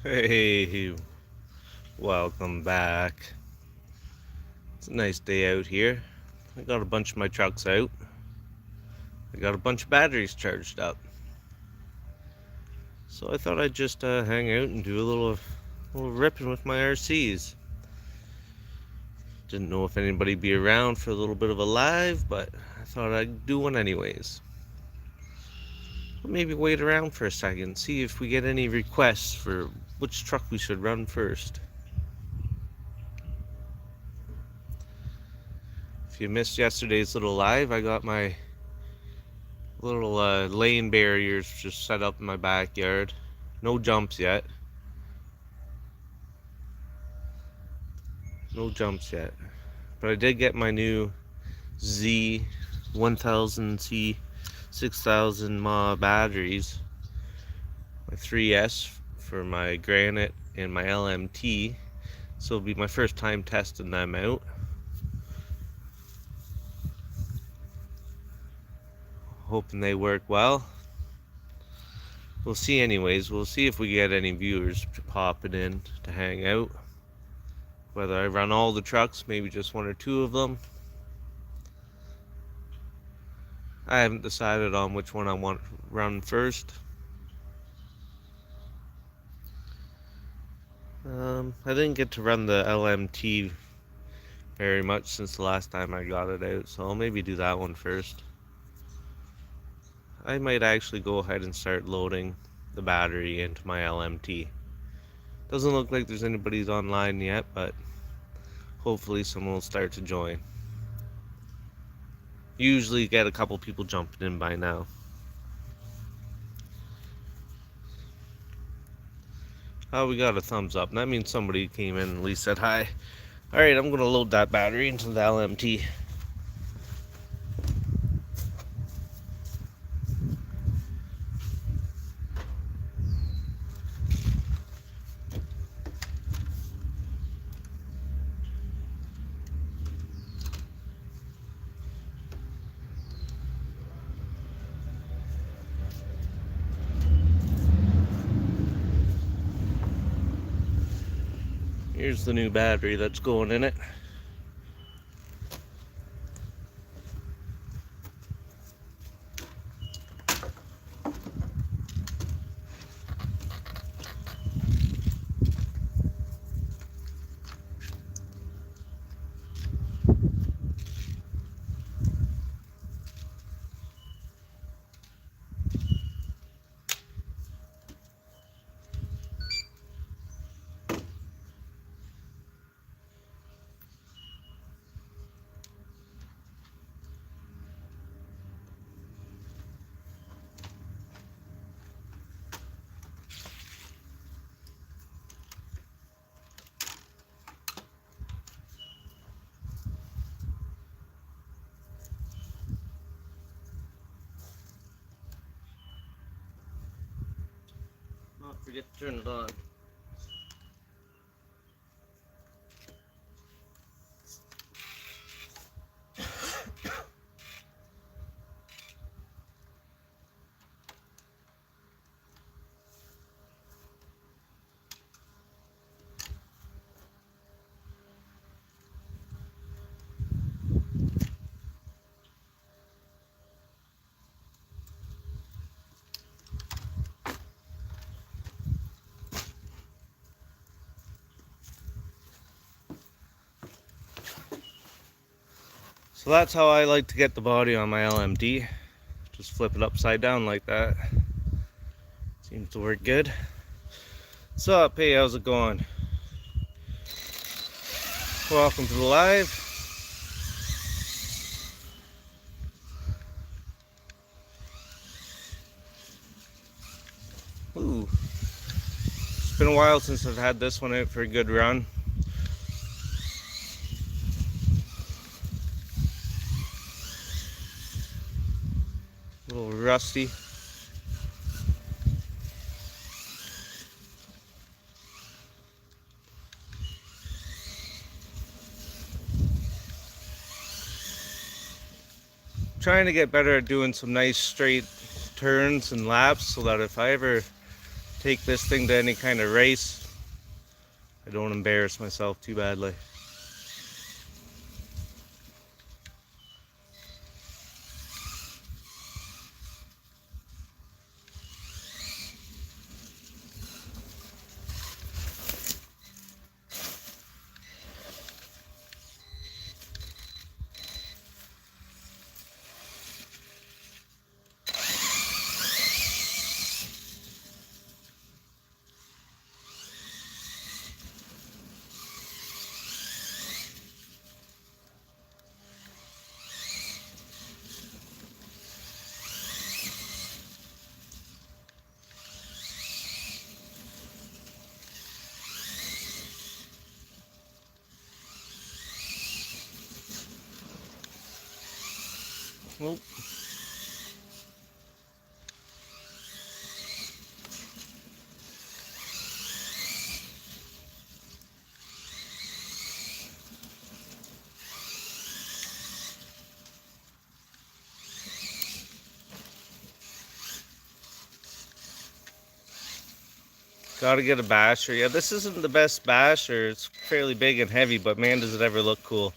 Hey, welcome back. It's a nice day out here. I got a bunch of my trucks out. I got a bunch of batteries charged up. So I thought I'd just hang out and do a little ripping with my RCs. Didn't know if anybody'd be around for a little bit of a live, but I thought I'd do one anyways. But maybe wait around for a second, see if we get any requests for which truck we should run first. If you missed yesterday's little live, I got my little lane barriers just set up in my backyard. No jumps yet. No jumps yet. But I did get my new Z 1000C 6000 mAh batteries. My 3S for my Granite and my LMT. So it'll be my first time testing them out. Hoping they work well. We'll see anyways. We'll see if we get any viewers popping in to hang out. Whether I run all the trucks, maybe just one or two of them. I haven't decided on which one I want to run first. I didn't get to run the LMT very much since the last time I got it out, so I'll maybe do that one first. I might actually go ahead and start loading the battery into my LMT. Doesn't look like there's anybody's online yet, but hopefully someone will start to join. Usually get a couple people jumping in by now. Oh, we got a thumbs up. That means somebody came in and at least said hi. Alright, I'm going to load that battery into the LMT. Here's the new battery that's going in it. Not forget to turn it on. So that's how I like to get the body on my LMD. Just flip it upside down like that. Seems to work good. What's up? Hey, how's it going? Welcome to the live. Ooh. It's been a while since I've had this one out for a good run. A little rusty. Trying to get better at doing some nice straight turns and laps so that if I ever take this thing to any kind of race, I don't embarrass myself too badly. Well, gotta get a basher. Yeah, this isn't the best basher. It's fairly big and heavy, but man, does it ever look cool.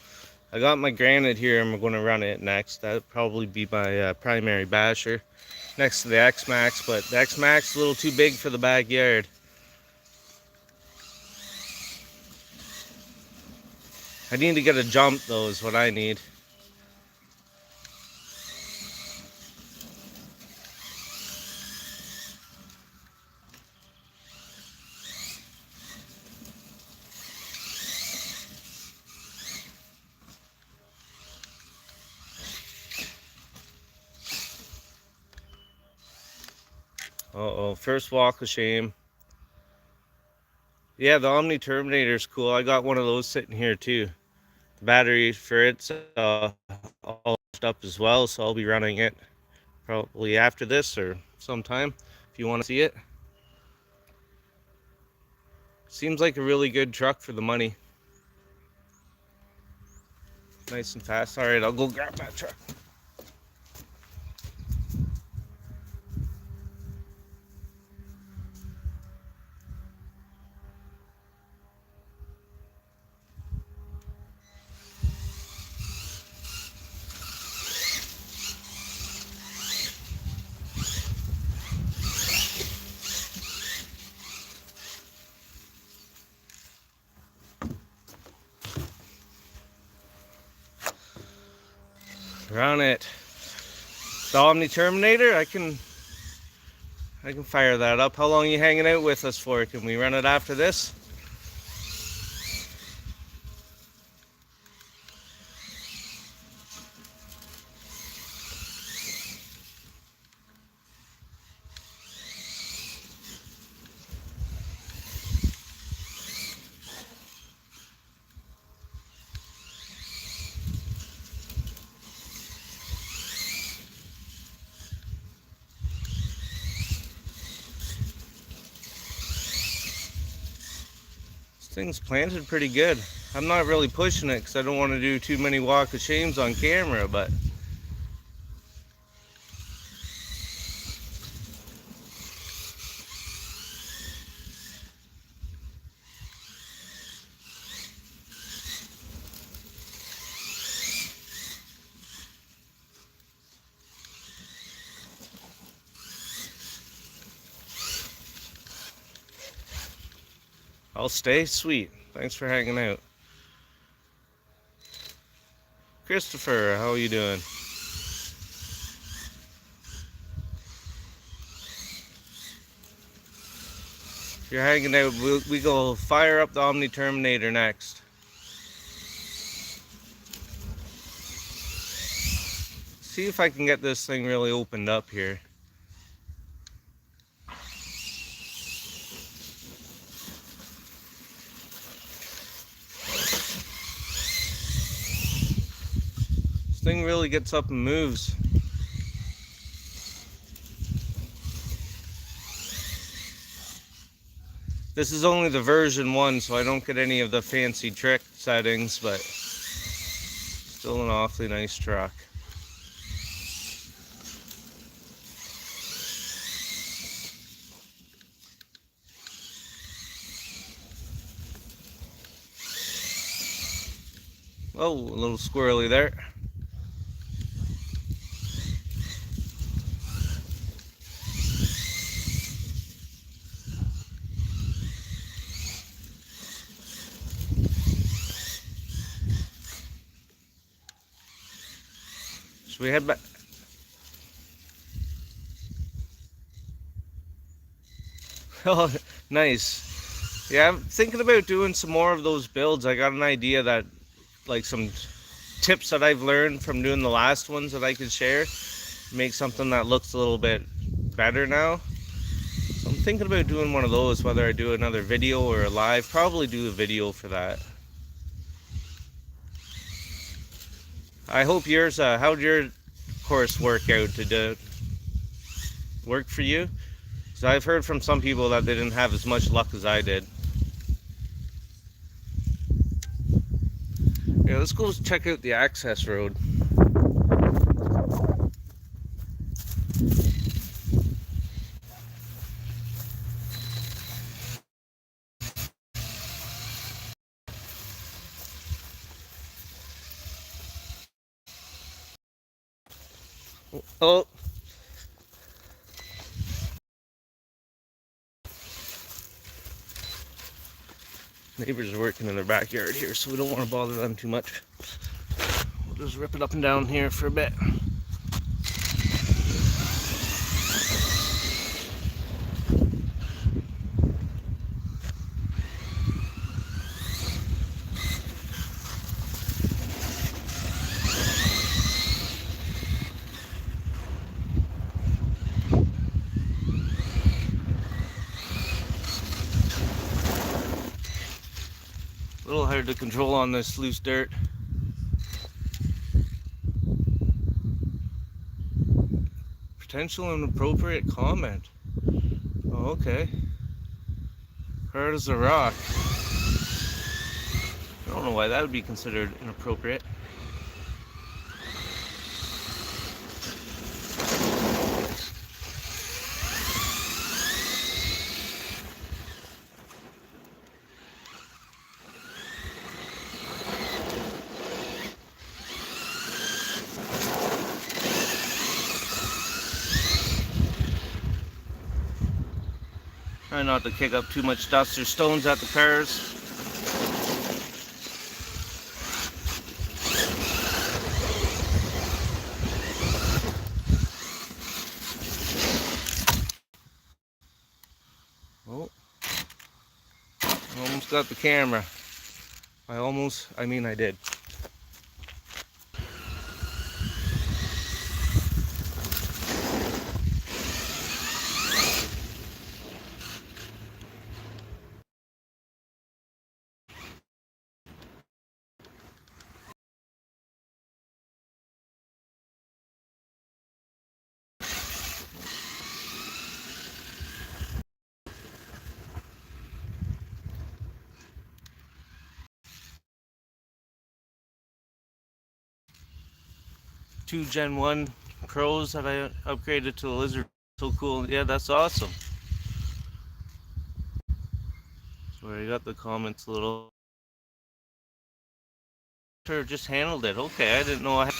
I got my granite here and we're going to run it next. That'd probably be my primary basher next to the X-Max, but the X-Max is a little too big for the backyard. I need to get a jump though, is what I need. Uh-oh, first walk of shame. Yeah, the Omni Terminator is cool. I got one of those sitting here too. The battery for it's all up as well, so I'll be running it probably after this or sometime if you want to see it. Seems like a really good truck for the money. Nice and fast. All right, I'll go grab that truck. Run it. The Omni Terminator, I can fire that up. How long are you hanging out with us for? Can we run it after this? This thing's planted pretty good. I'm not really pushing it because I don't want to do too many walk of shames on camera, but I'll stay. Sweet. Thanks for hanging out. Christopher, how are you doing? If you're hanging out, we go fire up the Omni Terminator next. See if I can get this thing really opened up here. This thing really gets up and moves. This is only the version 1, so I don't get any of the fancy trick settings, but still an awfully nice truck. Oh, a little squirrely there. Should we head back? Oh, nice. Yeah, I'm thinking about doing some more of those builds. I got an idea that, like, some tips that I've learned from doing the last ones that I could share. Make something that looks a little bit better now. So I'm thinking about doing one of those, whether I do another video or a live. Probably do a video for that. I hope yours, how'd your course work out? Did it work for you? Because I've heard from some people that they didn't have as much luck as I did. Yeah, let's go check out the access road. Oh. Neighbors are working in their backyard here, so we don't want to bother them too much. We'll just rip it up and down here for a bit. A little hard to control on this loose dirt. Potential inappropriate comment. Oh, okay. Hard as a rock. I don't know why that would be considered inappropriate. Try not to kick up too much dust or stones at the cars. Oh, almost got the camera. I mean I did. Two Gen 1 Pros that I upgraded to the Lizard. So cool. Yeah, that's awesome. So I got the comments a little. Sure, just handled it. Okay, I didn't know I had.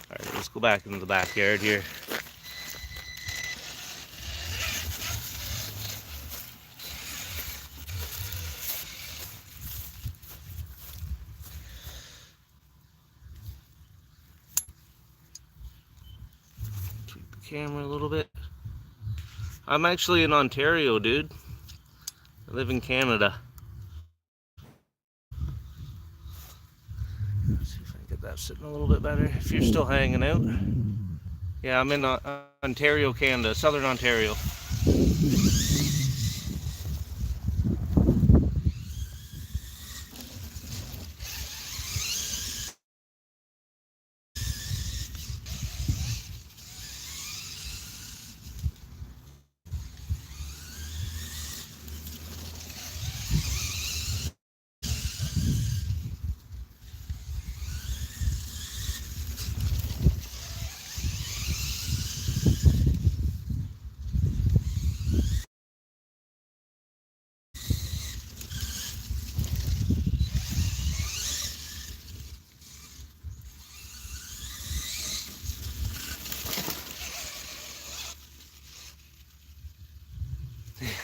Alright, let's go back into the backyard here. Camera a little bit. I'm actually in Ontario, dude. I live in Canada. Let's see if I can get that sitting a little bit better. If you're still hanging out. Yeah, I'm in Ontario, Canada, Southern Ontario.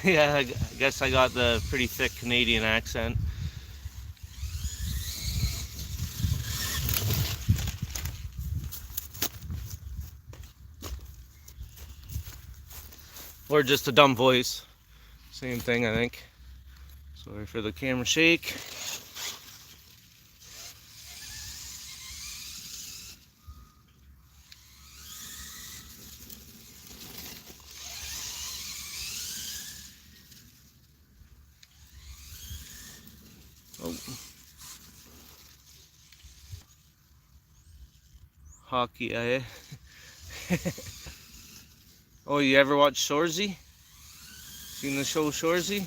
Yeah, I guess I got the pretty thick Canadian accent. Or just a dumb voice. Same thing, I think. Sorry for the camera shake. Oh. Hockey, eh? Oh, you ever watch Shoresy? Seen the show Shoresy?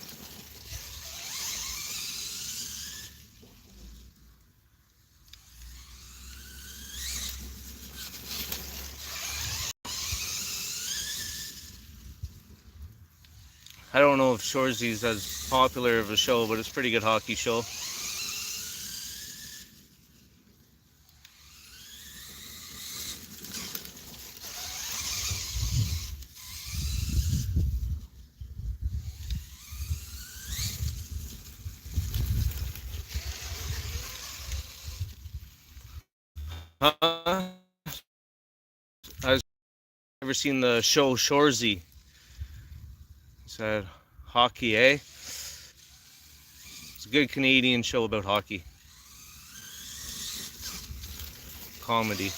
I don't know if Shoresy's as popular of a show, but it's a pretty good hockey show. I've never seen the show Shoresy. Said hockey, eh? It's a good Canadian show about hockey. Comedy.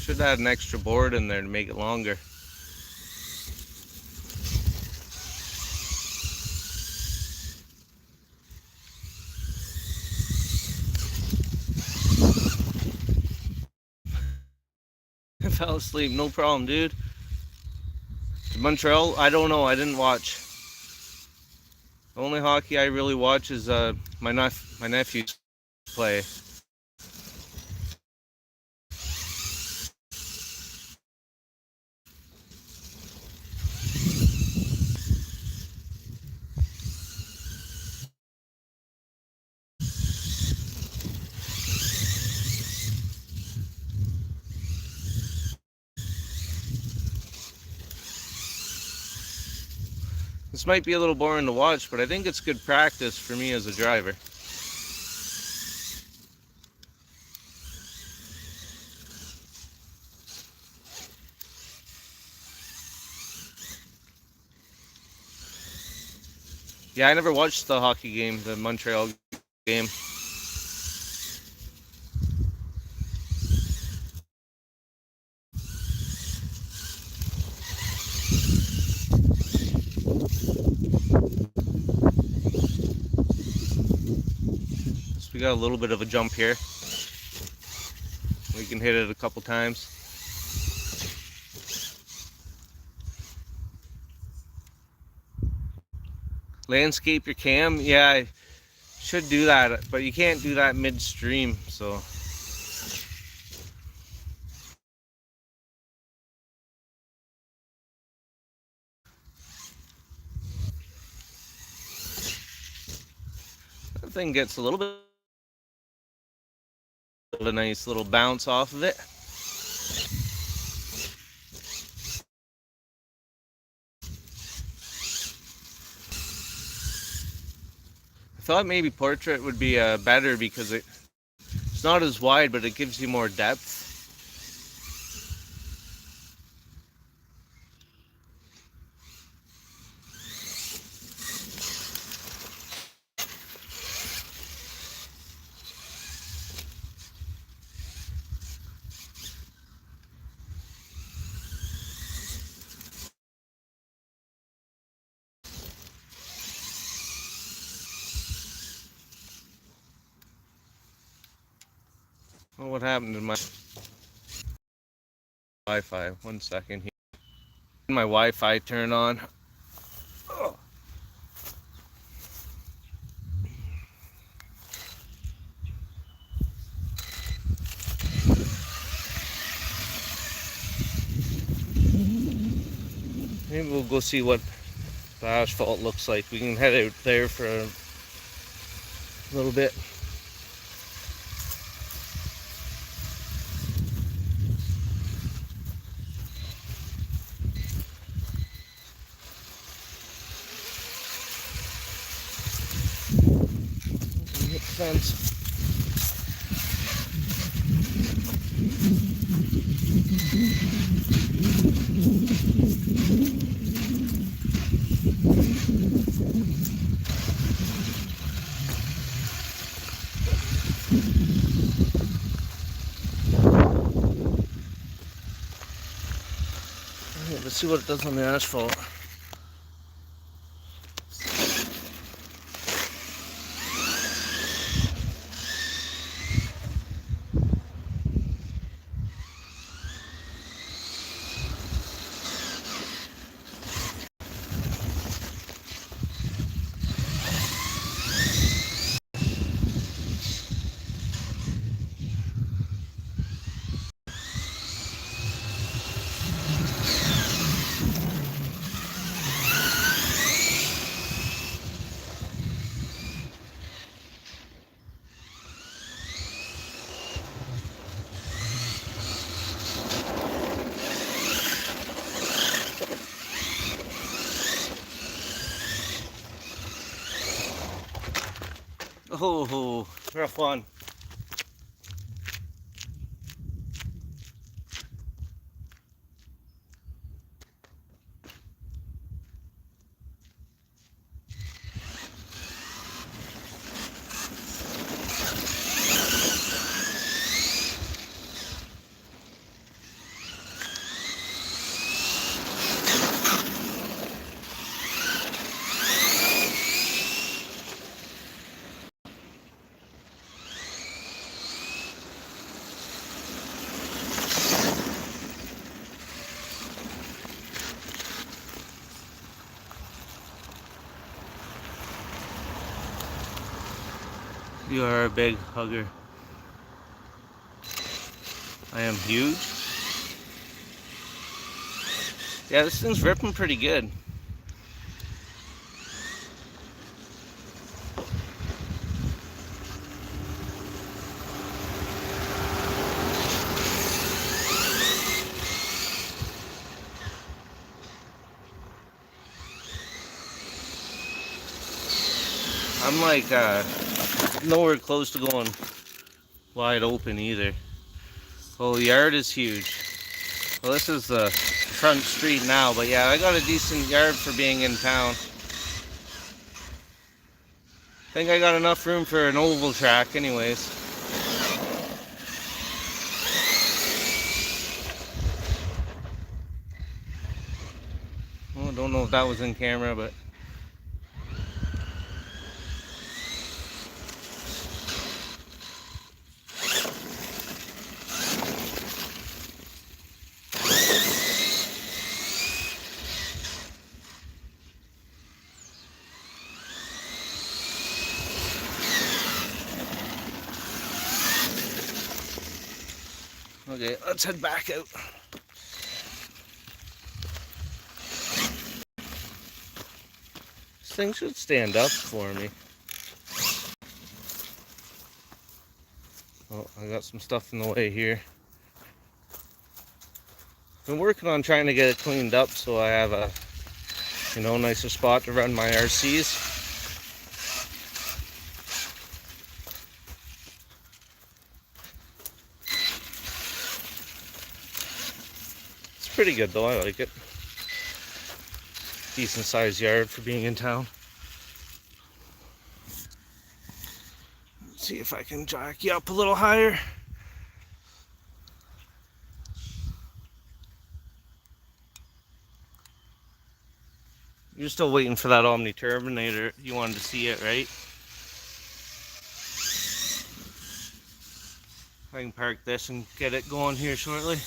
Should add an extra board in there to make it longer. I fell asleep, no problem, dude. Montreal, I don't know, I didn't watch. The only hockey I really watch is my nephews play. This might be a little boring to watch, but I think it's good practice for me as a driver. Yeah, I never watched the hockey game, the Montreal game. So we got a little bit of a jump here. We can hit it a couple times. Landscape your cam, yeah, I should do that, but you can't do that midstream, so. That thing gets a little bit of a nice little bounce off of it. I thought maybe portrait would be better because it's not as wide, but it gives you more depth. Well, what happened to my Wi-Fi? 1 second here. My Wi-Fi turned on. Oh. Maybe we'll go see what the asphalt looks like. We can head out there for a little bit. Hit the fence. Let's see what it does on the asphalt. Oh, rough one. You are a big hugger. I am huge. Yeah, this thing's ripping pretty good. I'm like nowhere close to going wide open either. Well, the yard is huge. Well, this is the front street now, but yeah, I got a decent yard for being in town. I think I got enough room for an oval track anyways. Well, I don't know if that was in camera, but okay, let's head back out. This thing should stand up for me. Oh, I got some stuff in the way here. Been working on trying to get it cleaned up so I have a, nicer spot to run my RCs. It's pretty good though, I like it. Decent sized yard for being in town. Let's see if I can jack you up a little higher. You're still waiting for that Omni Turbinator. You wanted to see it, right? I can park this and get it going here shortly.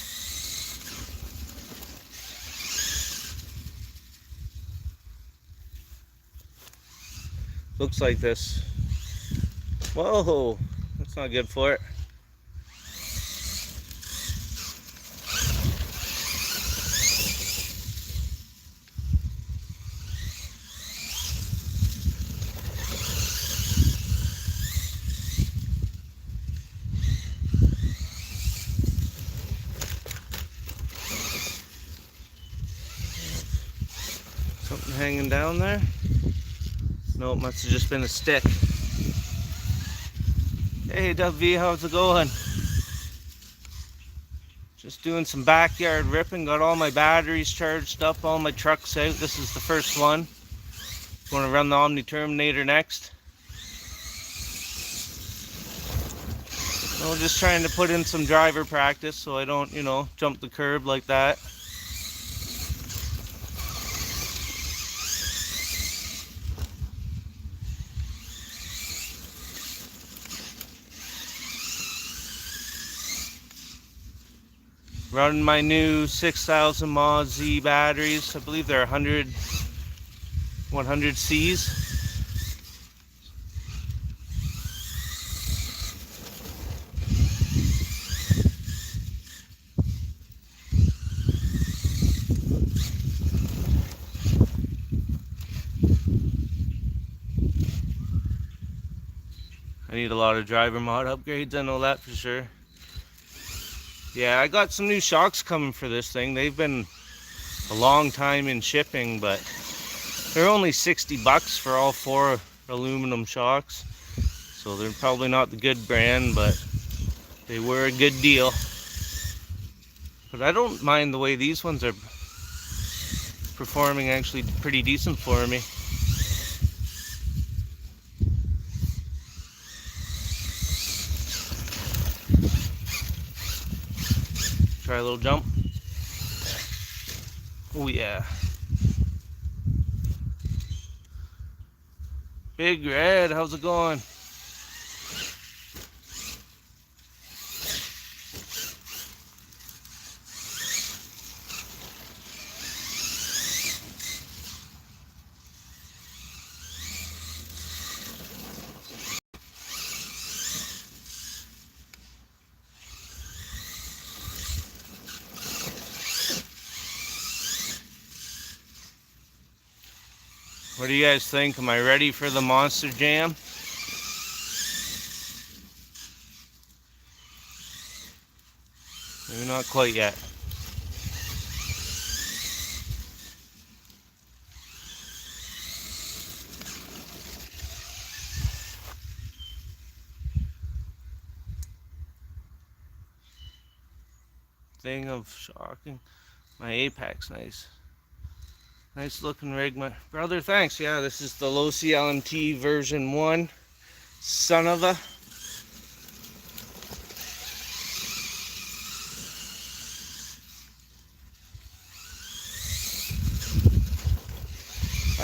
looks like this. Whoa, that's not good for it. Something hanging down there? No, it must have just been a stick. Hey W, how's it going? Just doing some backyard ripping, got all my batteries charged up, all my trucks out. This is the first one. Going to run the Omni Terminator next. So just trying to put in some driver practice so I don't, you know, jump the curb like that. Running my new 6,000 mAh Z batteries. I believe they're 100Cs. I need a lot of driver mod upgrades, I know that for sure. Yeah, I got some new shocks coming for this thing. They've been a long time in shipping, but they're only 60 bucks for all 4 aluminum shocks. So they're probably not the good brand, but they were a good deal. But I don't mind the way these ones are performing, actually pretty decent for me. Try a little jump. Oh yeah. Big Red, how's it going? What do you guys think? Am I ready for the Monster Jam? Maybe not quite yet. Thing of shocking. My Apex, nice. Nice looking rig, my brother. Thanks. Yeah, this is the Low CLMT version 1. Son of a.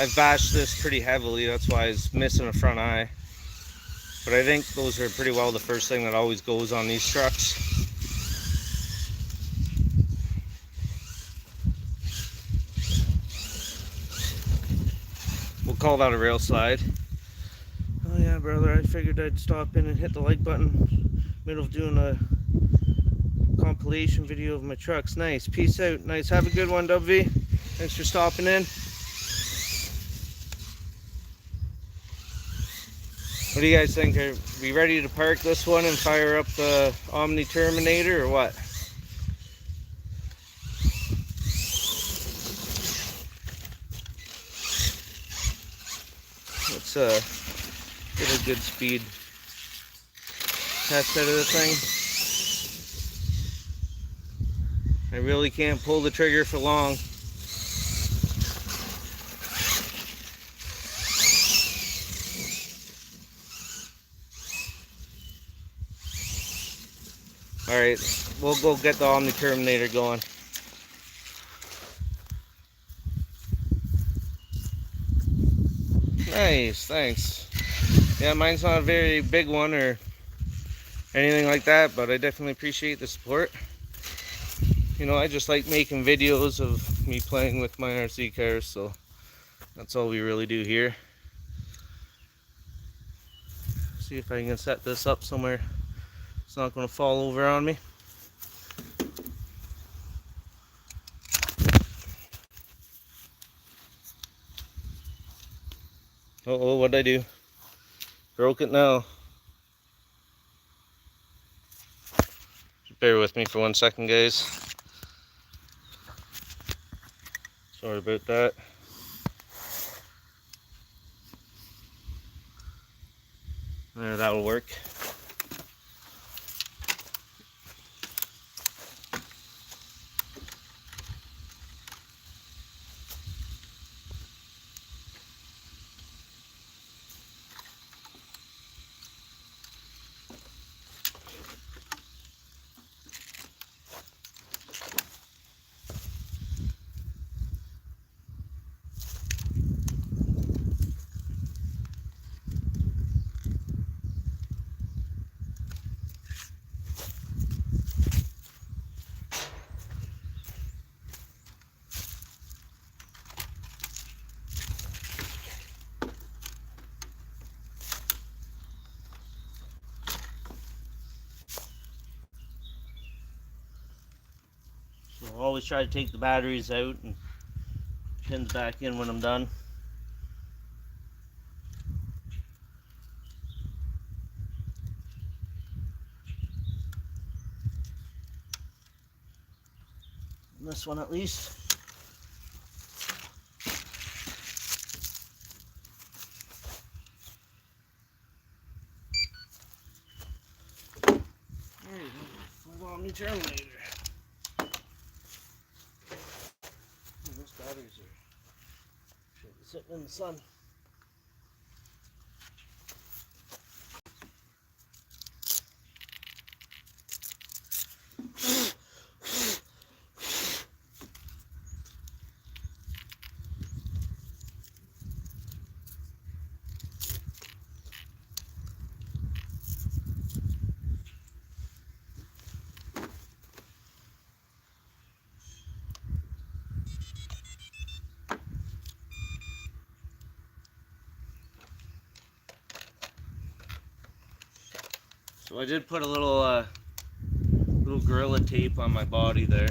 I've bashed this pretty heavily, that's why it's missing a front eye. But I think those are pretty well the first thing that always goes on these trucks. We'll call that a rail slide. Oh yeah, brother, I figured I'd stop in and hit the like button. Middle of doing a compilation video of my trucks. Nice, peace out. Nice, have a good one, WV. Thanks for stopping in. What do you guys think? Are we ready to park this one and fire up the Omni Terminator or what? Let's get a good speed test out of this thing. I really can't pull the trigger for long. Alright, we'll go get the Omni Terminator going. Nice, thanks. Yeah, mine's not a very big one or anything like that, but I definitely appreciate the support. You know, I just like making videos of me playing with my RC cars, so that's all we really do here. See if I can set this up somewhere it's not going to fall over on me. Uh-oh, what'd I do? Broke it now. Just bear with me for 1 second, guys. Sorry about that. There, that'll work. So I'll always try to take the batteries out and pins back in when I'm done. And this one at least. There you go, full Omni Terminator. Those batteries are sitting in the sun. So I did put a little Gorilla tape on my body there,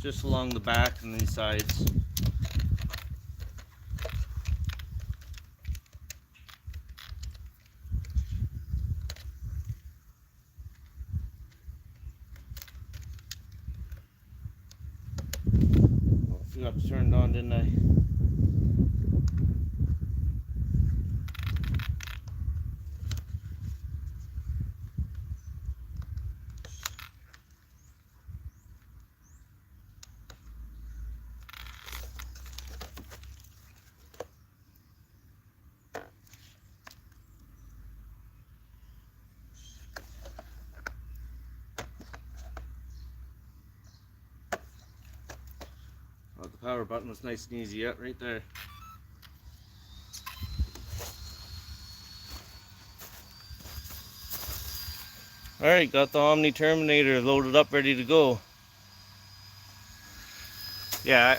just along the back and these sides. Oh, I forgot to turn it on, didn't I? Oh, the power button was nice and easy, yeah, right there. Alright, got the Omni Terminator loaded up, ready to go. Yeah,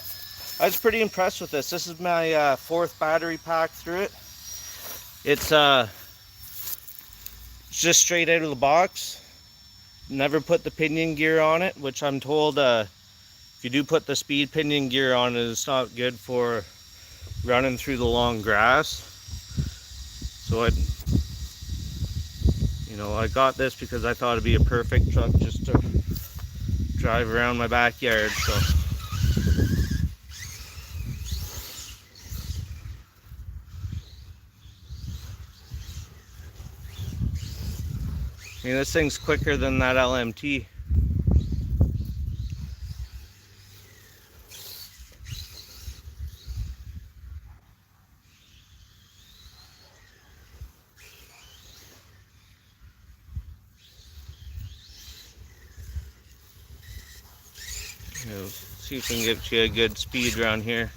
I was pretty impressed with this. This is my fourth battery pack through it. It's just straight out of the box. Never put the pinion gear on it, which I'm told if you do put the speed pinion gear on it, it's not good for running through the long grass. So I got this because I thought it'd be a perfect truck just to drive around my backyard. So I mean, this thing's quicker than that LMT. See if we can get you a good speed around here.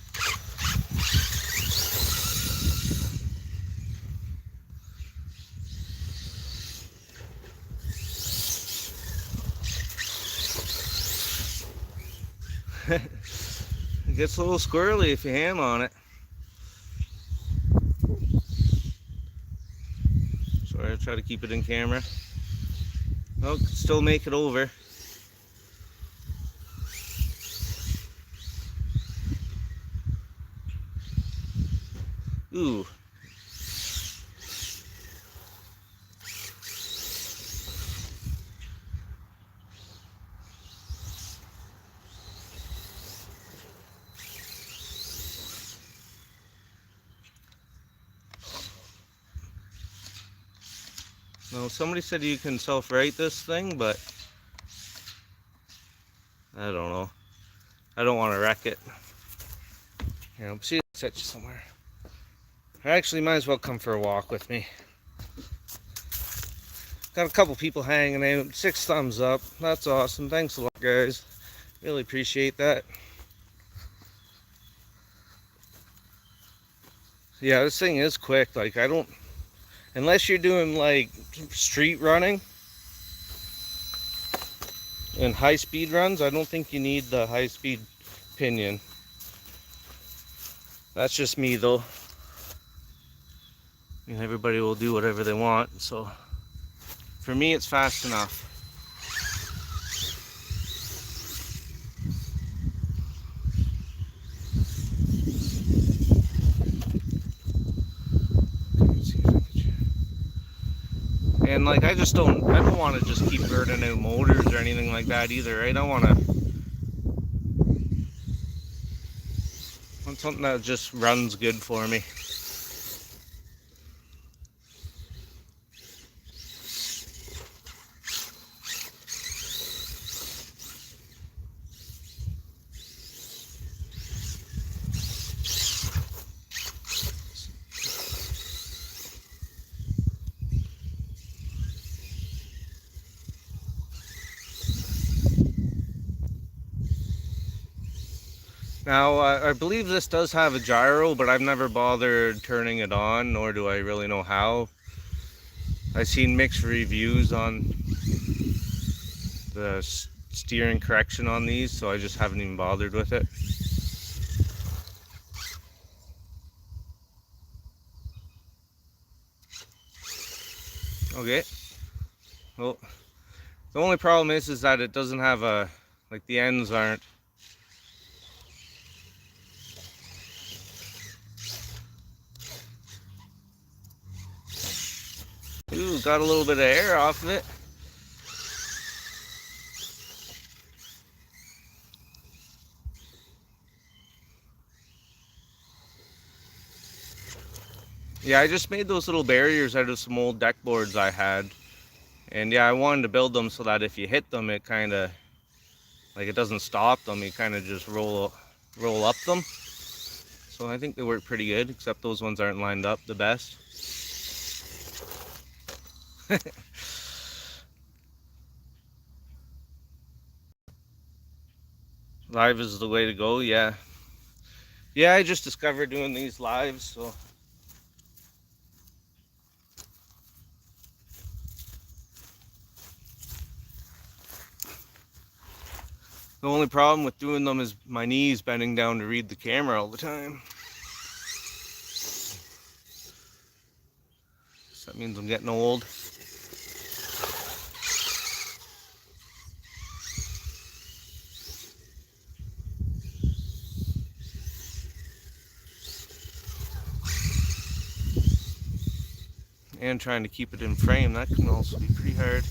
It gets a little squirrely if you ham on it. Sorry, I'll try to keep it in camera. Oh, can still make it over. Ooh. No, somebody said you can self-right this thing, but I don't know. I don't want to wreck it. Here, I'll see if I set you somewhere. I actually might as well come for a walk with me. Got a couple people hanging out. 6 thumbs up. That's awesome. Thanks a lot, guys. Really appreciate that. Yeah, this thing is quick. Like, I don't... Unless you're doing, like, street running and high-speed runs, I don't think you need the high-speed pinion. That's just me, though. And everybody will do whatever they want, so... For me, it's fast enough. And like, I don't want to just keep burning out motors or anything like that either, right? I want something that just runs good for me. Now, I believe this does have a gyro, but I've never bothered turning it on, nor do I really know how. I've seen mixed reviews on the steering correction on these, so I just haven't even bothered with it. Okay. Well, the only problem is that it doesn't have a, like, the ends aren't. Ooh, got a little bit of air off of it. Yeah, I just made those little barriers out of some old deck boards I had. And yeah, I wanted to build them so that if you hit them, it kind of, like, it doesn't stop them. You kind of just roll up them. So I think they work pretty good, except those ones aren't lined up the best. Live is the way to go, yeah. Yeah, I just discovered doing these lives, so. The only problem with doing them is my knees bending down to read the camera all the time. So that means I'm getting old. And trying to keep it in frame, that can also be pretty hard.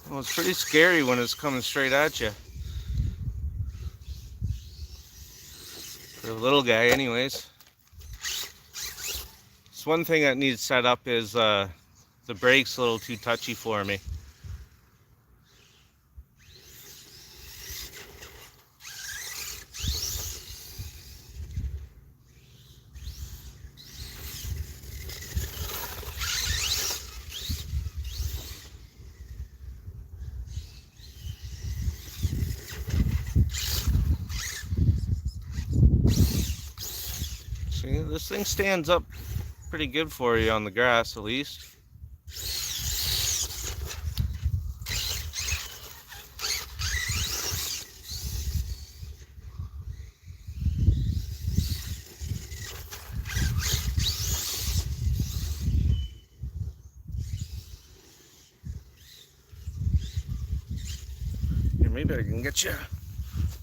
Well, it's pretty scary when it's coming straight at you. For a little guy, anyways. So one thing that needs set up is the brake's a little too touchy for me. See, this thing stands up pretty good for you on the grass at least. Here, maybe I can get you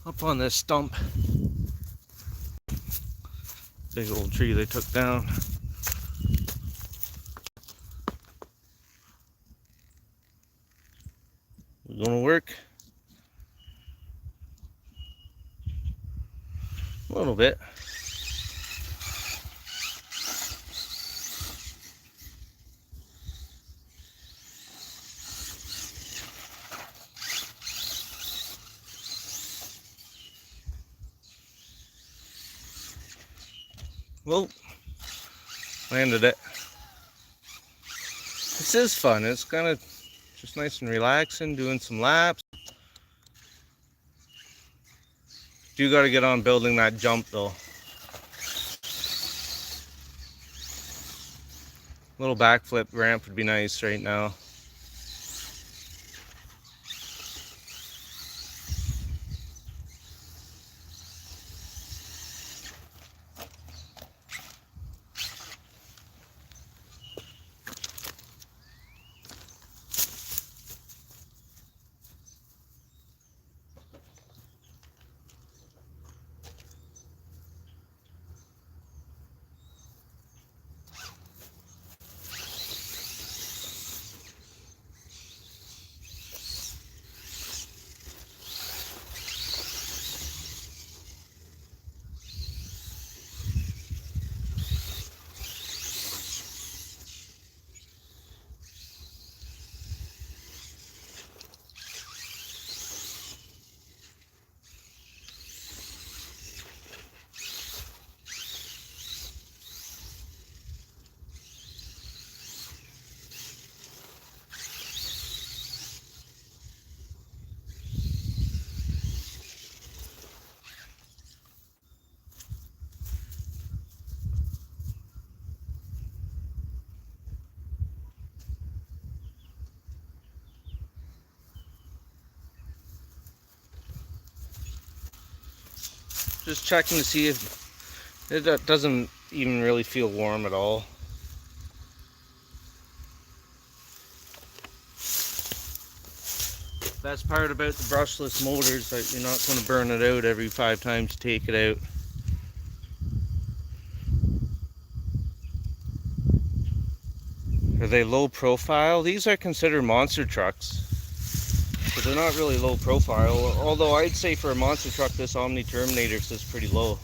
up on this stump. Big old tree they took down. Gonna work? A little bit. Well, landed it. This is fun. It's kind of just nice and relaxing, doing some laps. Do got to get on building that jump though. Little backflip ramp would be nice right now. Just checking to see if it doesn't even really feel warm at all. Best part about the brushless motor is that you're not going to burn it out every 5 times you take it out. Are they low profile? These are considered monster trucks. But they're not really low profile, although I'd say for a monster truck this Omni Terminator is pretty low.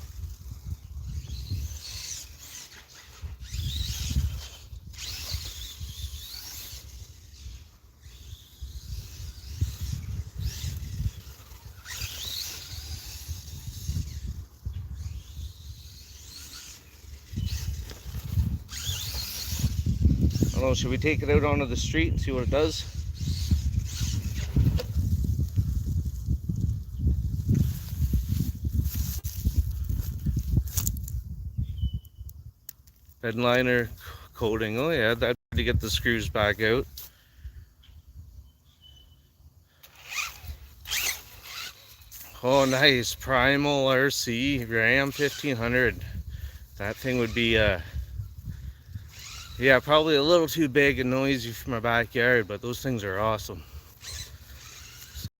I don't know, should we take it out onto the street and see what it does? Headliner coating, oh yeah, that's to get the screws back out. Oh nice, Primal RC Ram 1500. That thing would be yeah, probably a little too big and noisy for my backyard, but those things are awesome.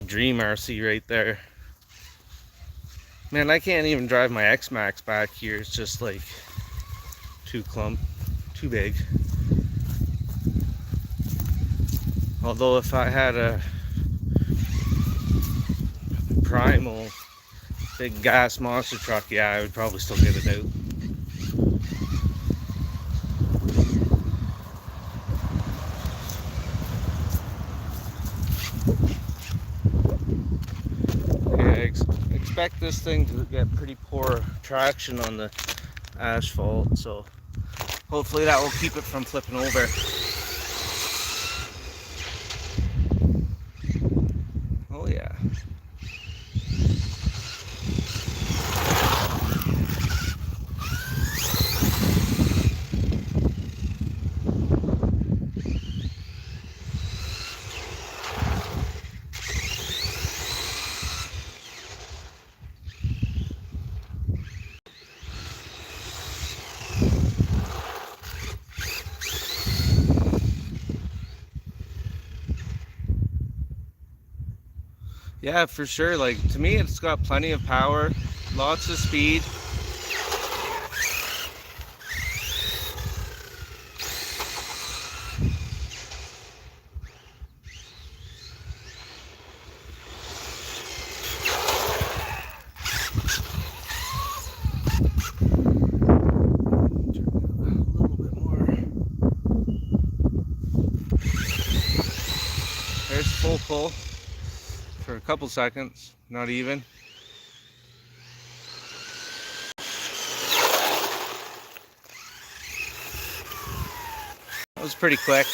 Dream RC right there. Man, I can't even drive my X-Max back here. It's just like too big. Although if I had a Primal big gas monster truck, yeah, I would probably still get it out. Yeah, expect this thing to get pretty poor traction on the asphalt, so hopefully that will keep it from flipping over. Oh yeah. Yeah, for sure. Like, to me, it's got plenty of power, lots of speed. There's full pull for a couple seconds, not even. That was pretty quick.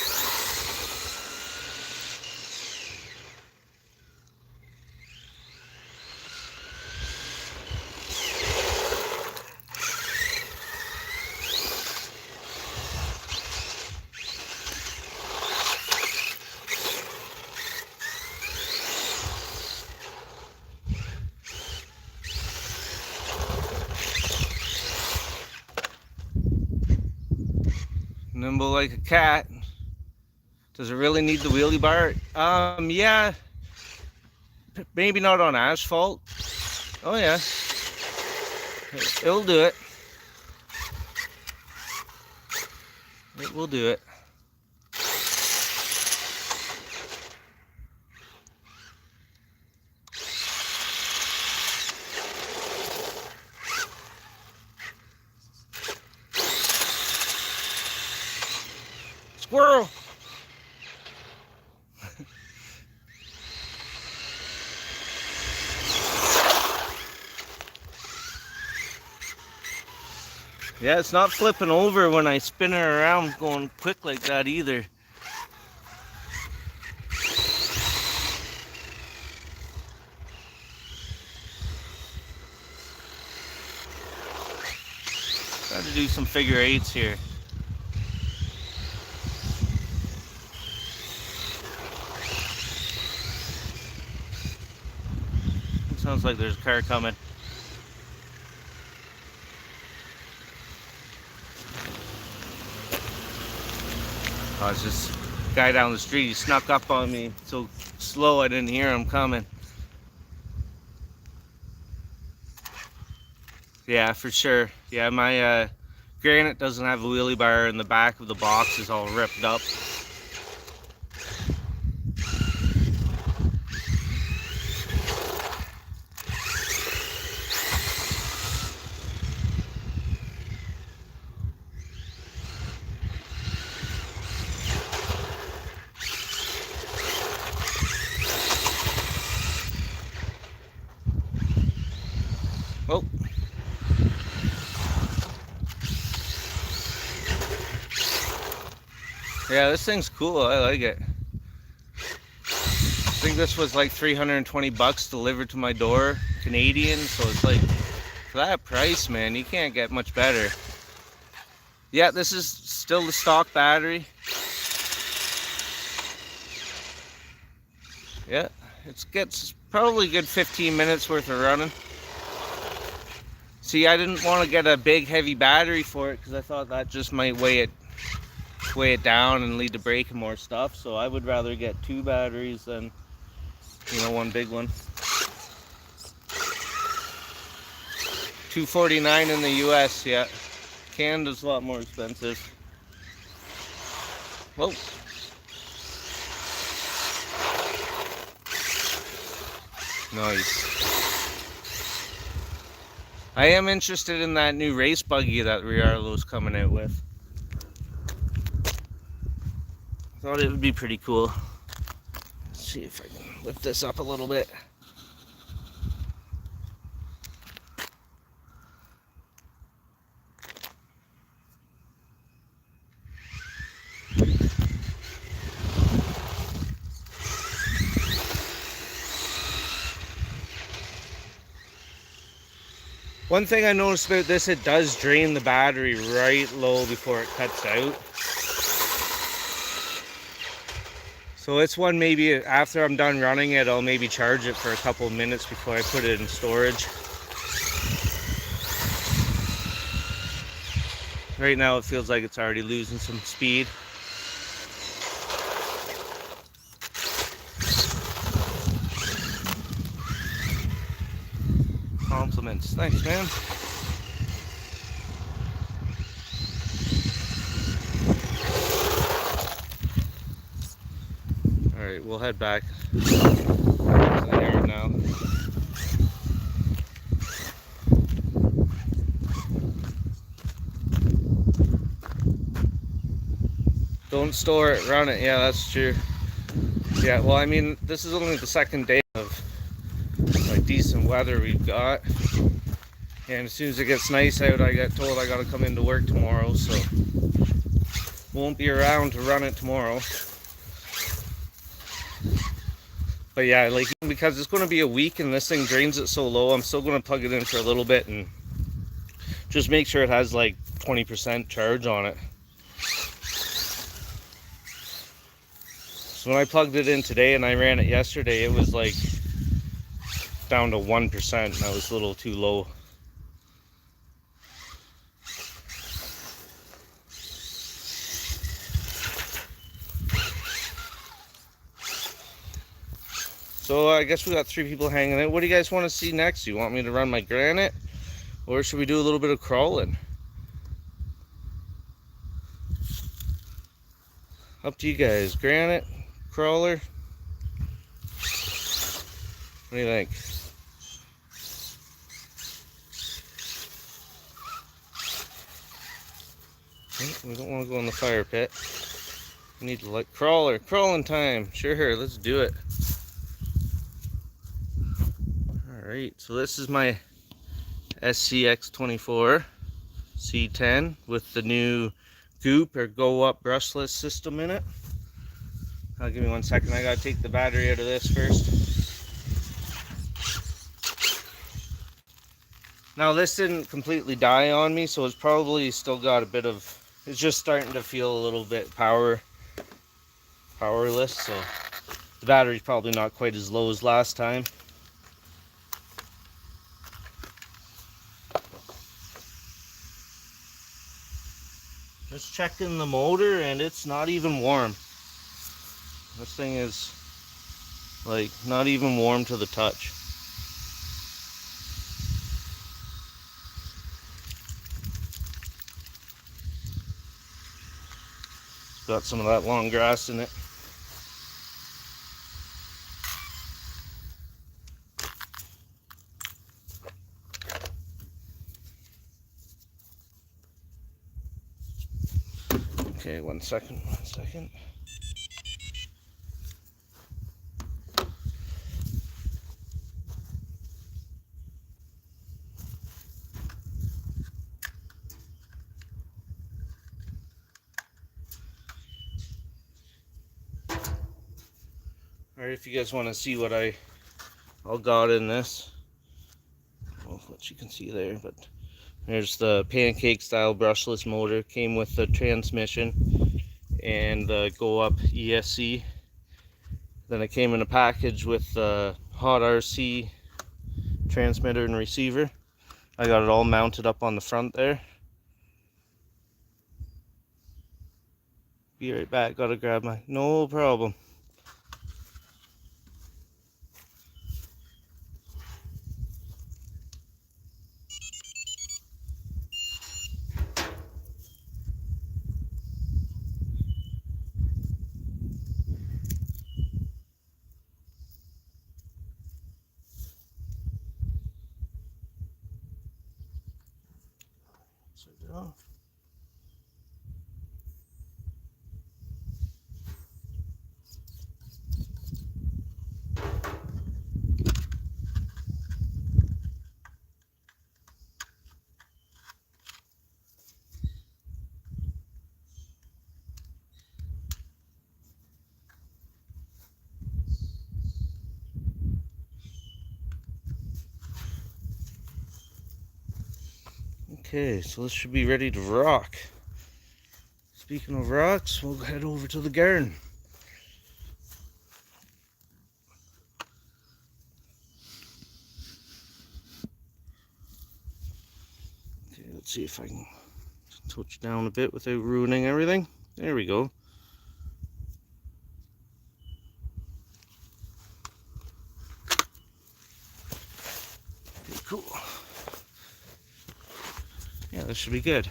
Nimble like a cat. Does it really need the wheelie bar? Yeah. Maybe not on asphalt. Oh yeah. It'll do it. It will do it. Squirrel! Yeah, it's not flipping over when I spin it around going quick like that either. Got to do some figure eights here. Sounds like there's a car coming. Oh, it's this guy down the street. He snuck up on me so slow I didn't hear him coming. Yeah, for sure. Yeah, my granite doesn't have a wheelie bar, and the back of the box is all ripped up. Oh. Yeah, this thing's cool. I like it. I think this was like 320 bucks delivered to my door, Canadian, so it's like, for that price, man, you can't get much better. Yeah, this is still the stock battery. Yeah, it gets probably a good 15 minutes worth of running. See, I didn't want to get a big heavy battery for it because I thought that just might weigh it down and lead to breaking more stuff. So I would rather get 2 batteries than, you know, one big one. $249 in the US, yeah. Canada's a lot more expensive. Whoa. Nice. I am interested in that new race buggy that Riarlo's coming out with. Thought it would be pretty cool. Let's see if I can lift this up a little bit. One thing I noticed about this, it does drain the battery right low before it cuts out. So it's one, maybe after I'm done running it, I'll maybe charge it for a couple of minutes before I put it in storage. Right now it feels like it's already losing some speed. comments. Thanks, man. Alright, we'll head back to the yard now. Don't store it, run it. Yeah, that's true. Yeah, well, I mean, this is only the second day of like decent weather we've got. And as soon as it gets nice out, I get told I gotta come into work tomorrow, so won't be around to run it tomorrow. But yeah, like, because it's going to be a week and this thing drains it so low, I'm still going to plug it in for a little bit and just make sure it has like 20% charge on it. So when I plugged it in today and I ran it yesterday, it was like down to 1%, and that was a little too low. So I guess we got 3 people hanging out. What do you guys want to see next? Do you want me to run my granite, or should we do a little bit of crawling? Up to you guys. Granite, crawler. What do you think? We don't want to go in the fire pit. We need to like crawling time. Sure, let's do it. Alright, so this is my SCX24 C10 with the new Goop or Go Up brushless system in it. Give me 1 second, I gotta take the battery out of this first. Now this didn't completely die on me, so it's probably still got a bit of, it's just starting to feel a little bit powerless, so the battery's probably not quite as low as last time. Just checking the motor and it's not even warm. This thing is like not even warm to the touch. It's got some of that long grass in it. Okay, 1 second. Alright, if you guys want to see what I all got in this, I don't know what you can see there, but there's the pancake style brushless motor. Came with the transmission and the Go Up ESC. Then it came in a package with the hot RC transmitter and receiver. I got it all mounted up on the front there. Be right back, gotta grab my, no problem. Okay, so this should be ready to rock. Speaking of rocks, we'll head over to the garden. Okay, let's see if I can touch down a bit without ruining everything. There we go. Okay, cool. This should be good.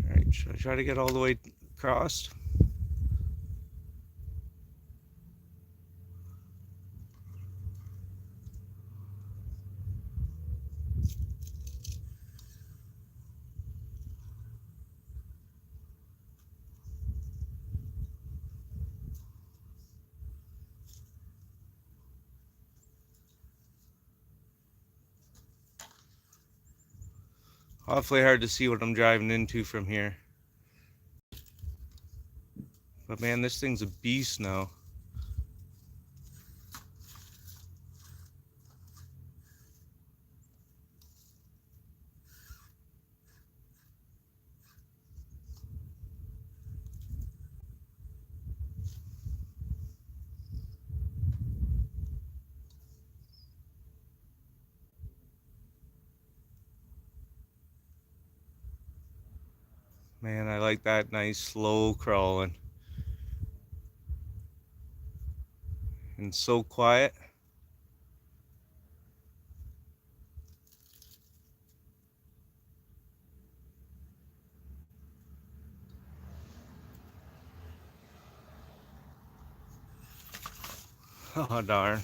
Alright, should I try to get all the way across? Awfully hard to see what I'm driving into from here. But man, this thing's a beast now. Man, I like that nice slow crawling. And so quiet. Oh darn.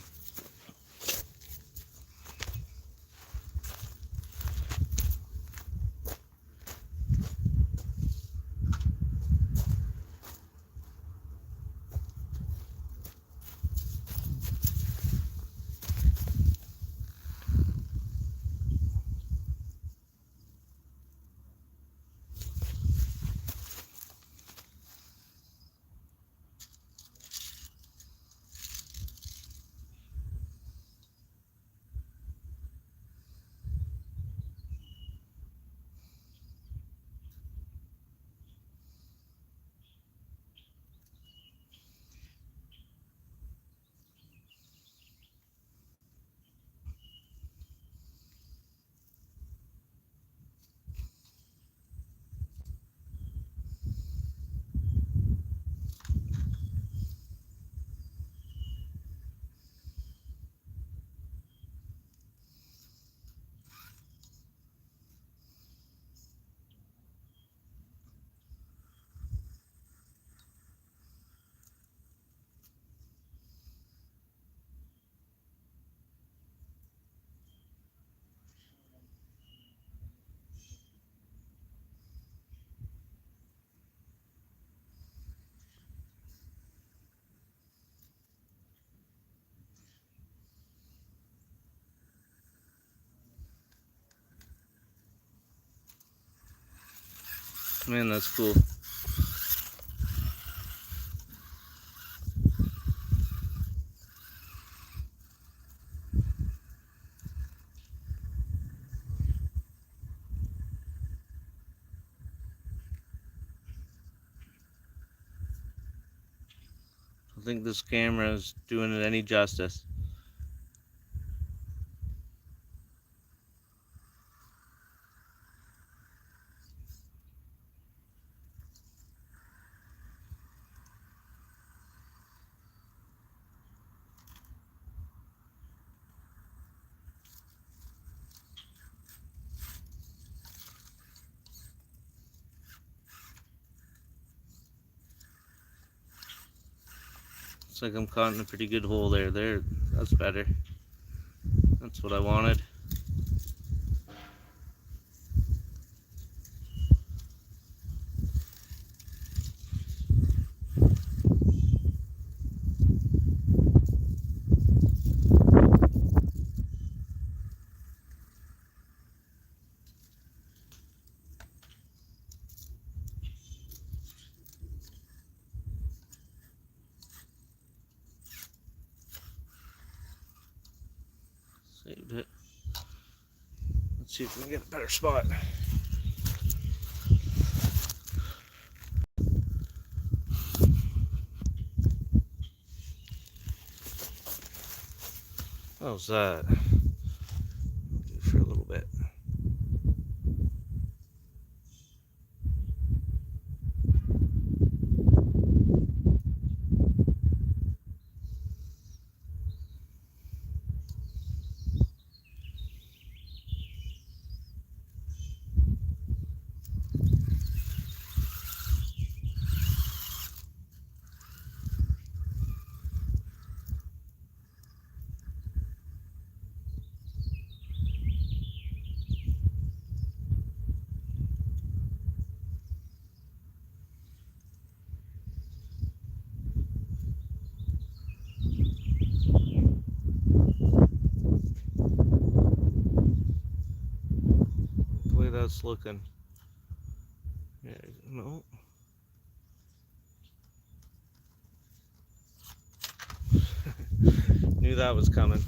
Man, that's cool. I don't think this camera is doing it any justice. Looks like I'm caught in a pretty good hole there. That's better. That's what I wanted. Saved it. Let's see if we can get a better spot. How's that? Do for a little bit. The way that's looking. Yeah, no. Knew that was coming.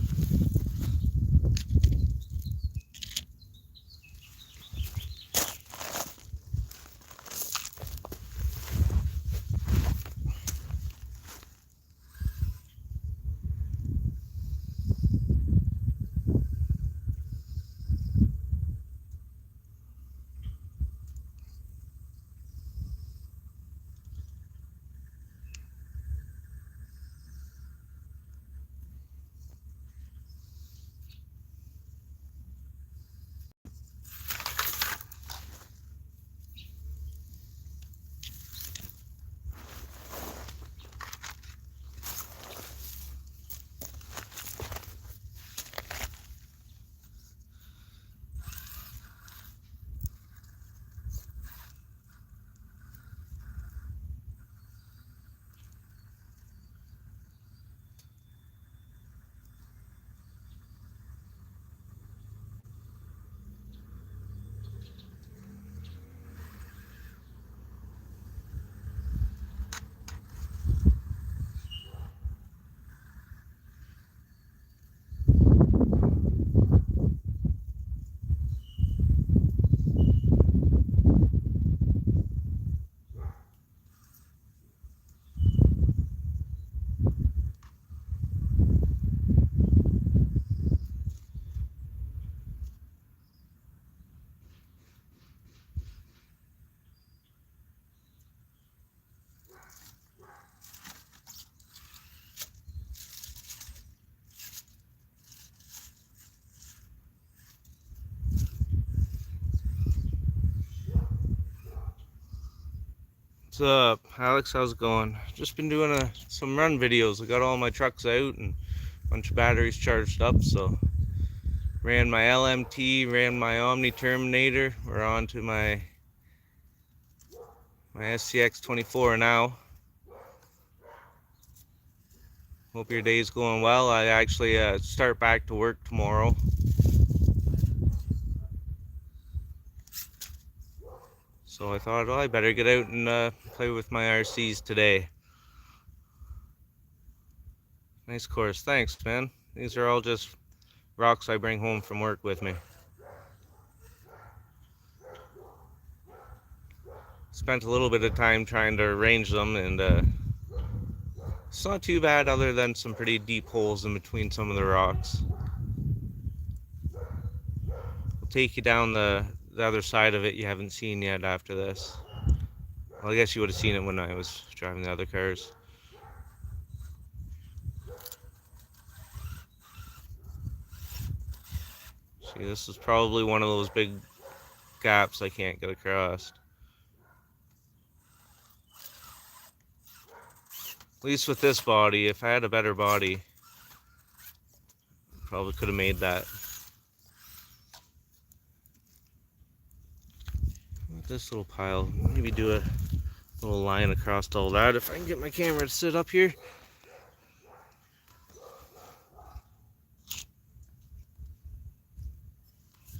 What's up, Alex? How's it going? Just been doing some run videos. I got all my trucks out and a bunch of batteries charged up, so ran my LMT, ran my Omni Terminator. We're on to my SCX 24 now. Hope your day's going well. I actually start back to work tomorrow. So I thought, well, I better get out and play with my RCs today. Nice course. Thanks, man. These are all just rocks I bring home from work with me. Spent a little bit of time trying to arrange them, and it's not too bad other than some pretty deep holes in between some of the rocks. We'll take you down the other side of it you haven't seen yet after this. Well, I guess you would have seen it when I was driving the other cars. See, this is probably one of those big gaps I can't get across. At least with this body, if I had a better body, probably could have made that. This little pile, maybe do a little line across all that if I can get my camera to sit up here.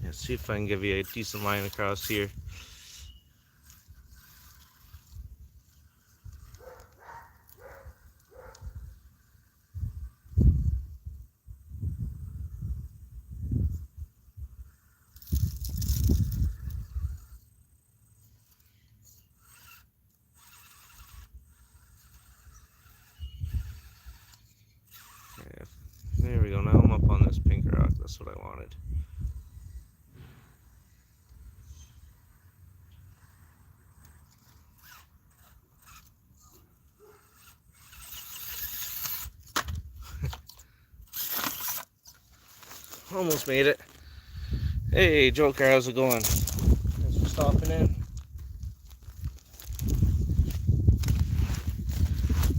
Yeah, see if I can give you a decent line across here. There we go, now I'm up on this rock, that's what I wanted. Almost made it. Hey Joker, how's it going? Thanks for stopping in.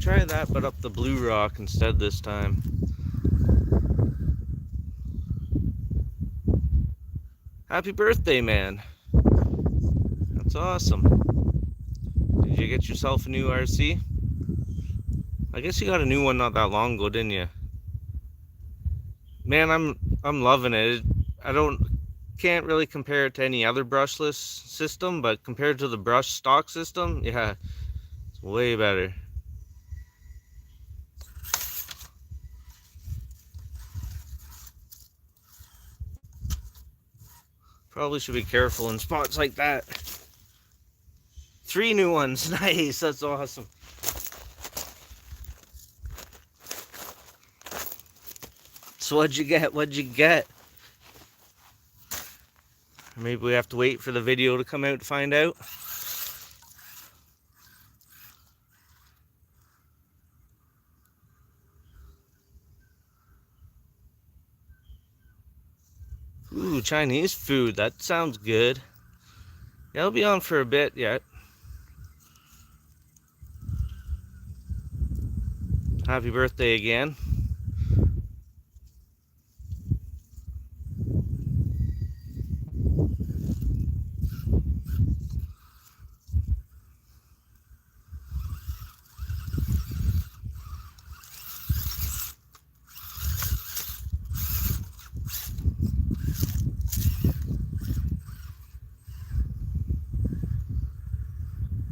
Try that, but up the blue rock instead this time. Happy birthday, man. That's awesome. Did you get yourself a new RC? I guess you got a new one not that long ago, didn't you? Man, I'm loving it. Can't really compare it to any other brushless system, but compared to the brush stock system, yeah, it's way better. Probably should be careful in spots like that. 3 new ones, nice, that's awesome. So what'd you get? What'd you get? Maybe we have to wait for the video to come out to find out. Ooh, Chinese food, that sounds good. Yeah, I'll be on for a bit yet. Happy birthday again.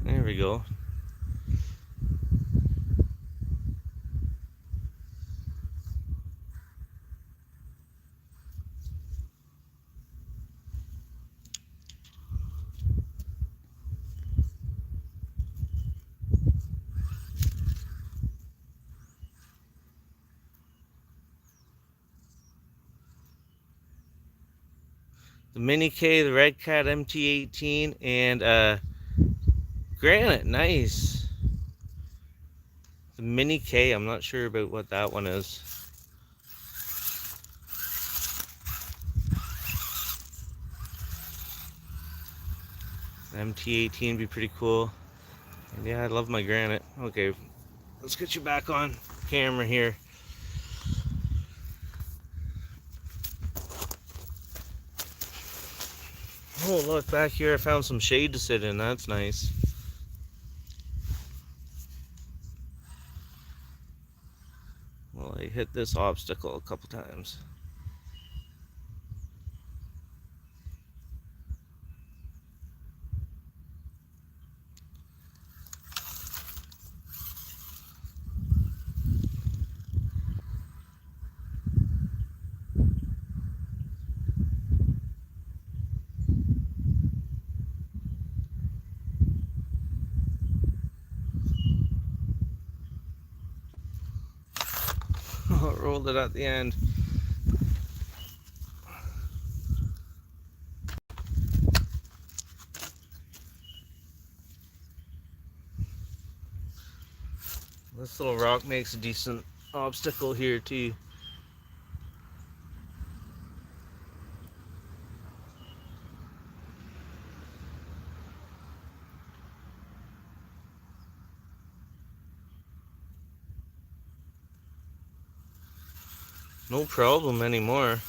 There we go. The Mini K, the Red Cat MT18, and Granite, nice. The Mini K, I'm not sure about what that one is. The MT18 would be pretty cool. And yeah, I love my Granite. Okay, let's get you back on camera here. Oh, look, back here I found some shade to sit in. That's nice. Well, I hit this obstacle a couple times. Rolled it at the end. This little rock makes a decent obstacle here too. No problem anymore.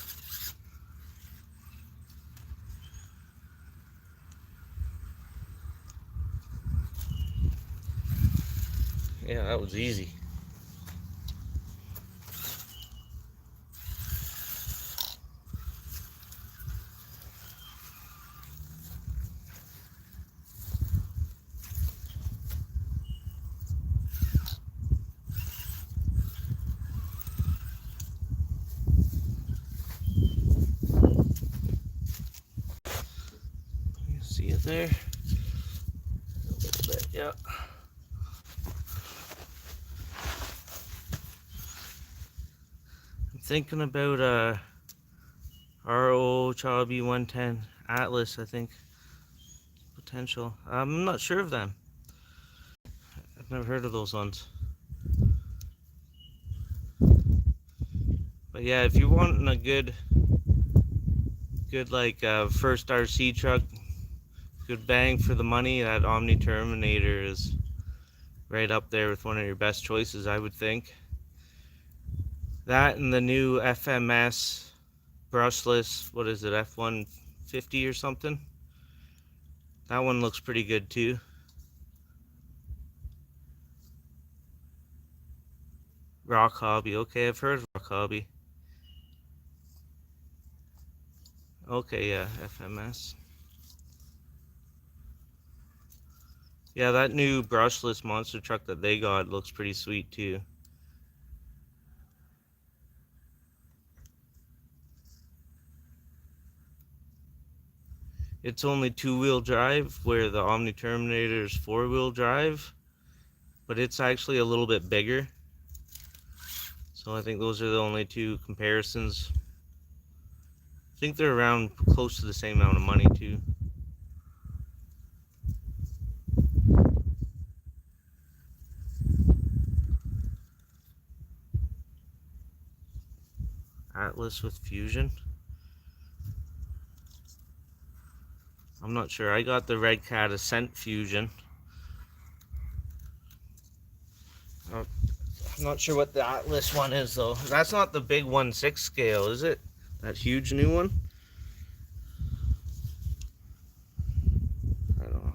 Yeah, that was easy. You see it there? A little bit, yeah. I'm thinking about RO Chabi 110 Atlas, I think. Potential. I'm not sure of them. I've never heard of those ones. But yeah, if you want a good like first RC truck, good bang for the money, that Omni Terminator is right up there with one of your best choices, I would think. That and the new FMS brushless, what is it, F-150 or something? That one looks pretty good too. Rock Hobby, okay, I've heard of Rock Hobby. Okay, yeah, FMS. Yeah, that new brushless monster truck that they got looks pretty sweet too. It's only 2-wheel drive, where the Omni Terminator is 4-wheel drive, but it's actually a little bit bigger. So I think those are the only two comparisons. I think they're around close to the same amount of money too. Atlas with Fusion. I'm not sure. I got the Red Cat Ascent Fusion. I'm not sure what the Atlas one is though. That's not the big 1/6 scale, is it? That huge new one? I don't know.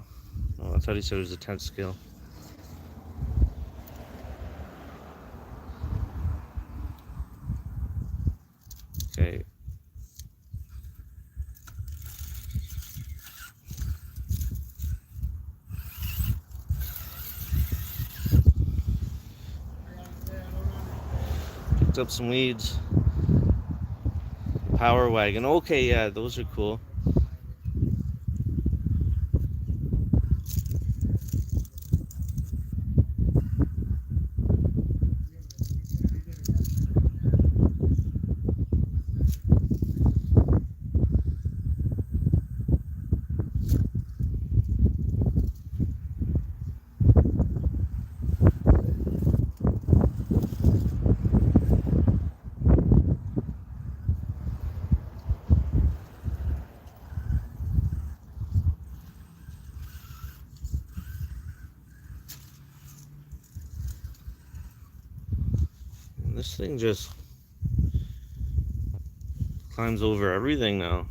Oh, I thought he said it was a 10th scale. Okay. Picked up some weeds. Power wagon. Okay, yeah, those are cool. This thing just climbs over everything now.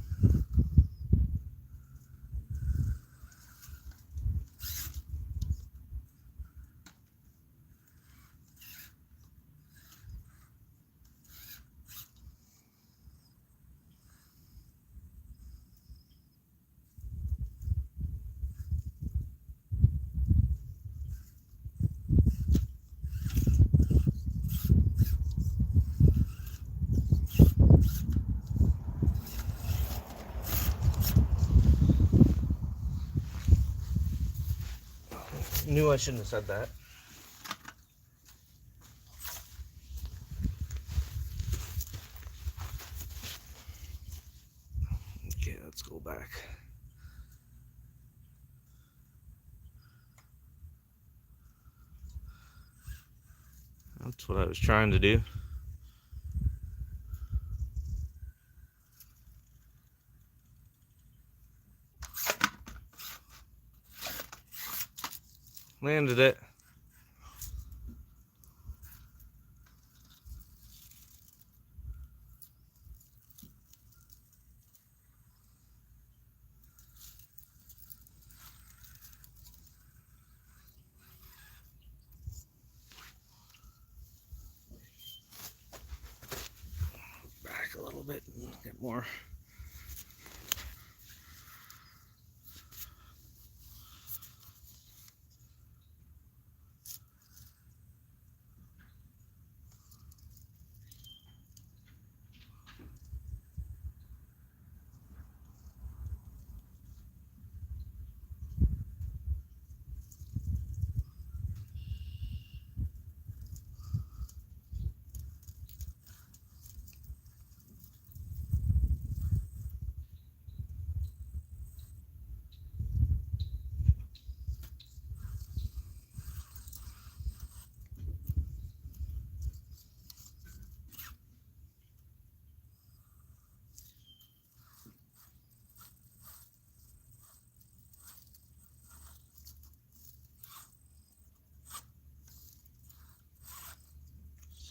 Knew I shouldn't have said that. Okay, let's go back. That's what I was trying to do. Landed it. Back a little bit and get more.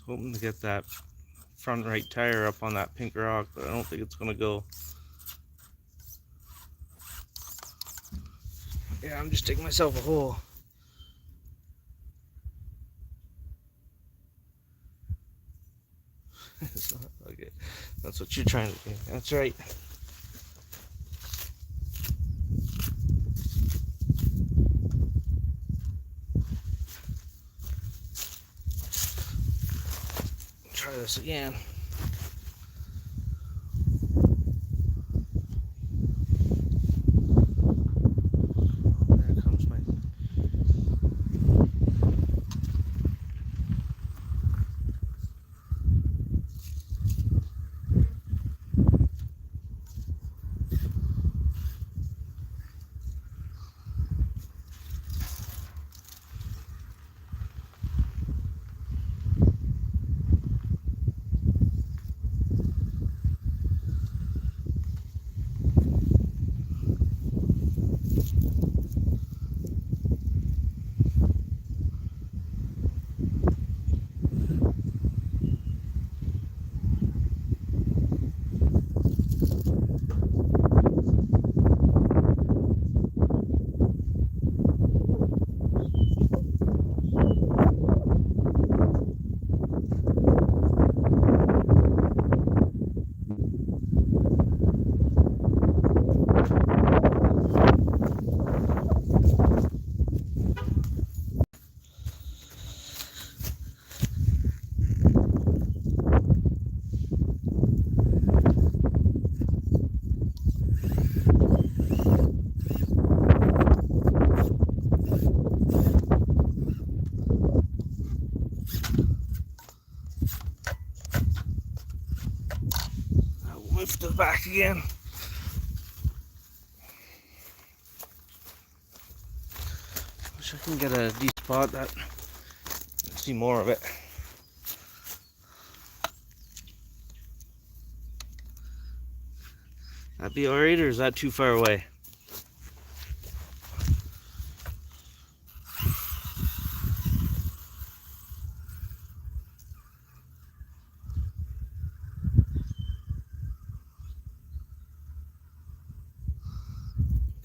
Hoping to get that front right tire up on that pink rock, but I don't think it's gonna go. Yeah, I'm just digging myself a hole. It's not okay. That's what you're trying to do. That's right. Try this again. There comes my. Lift it back again. Wish I can get a deep spot that see more of it. That be alright, or is that too far away?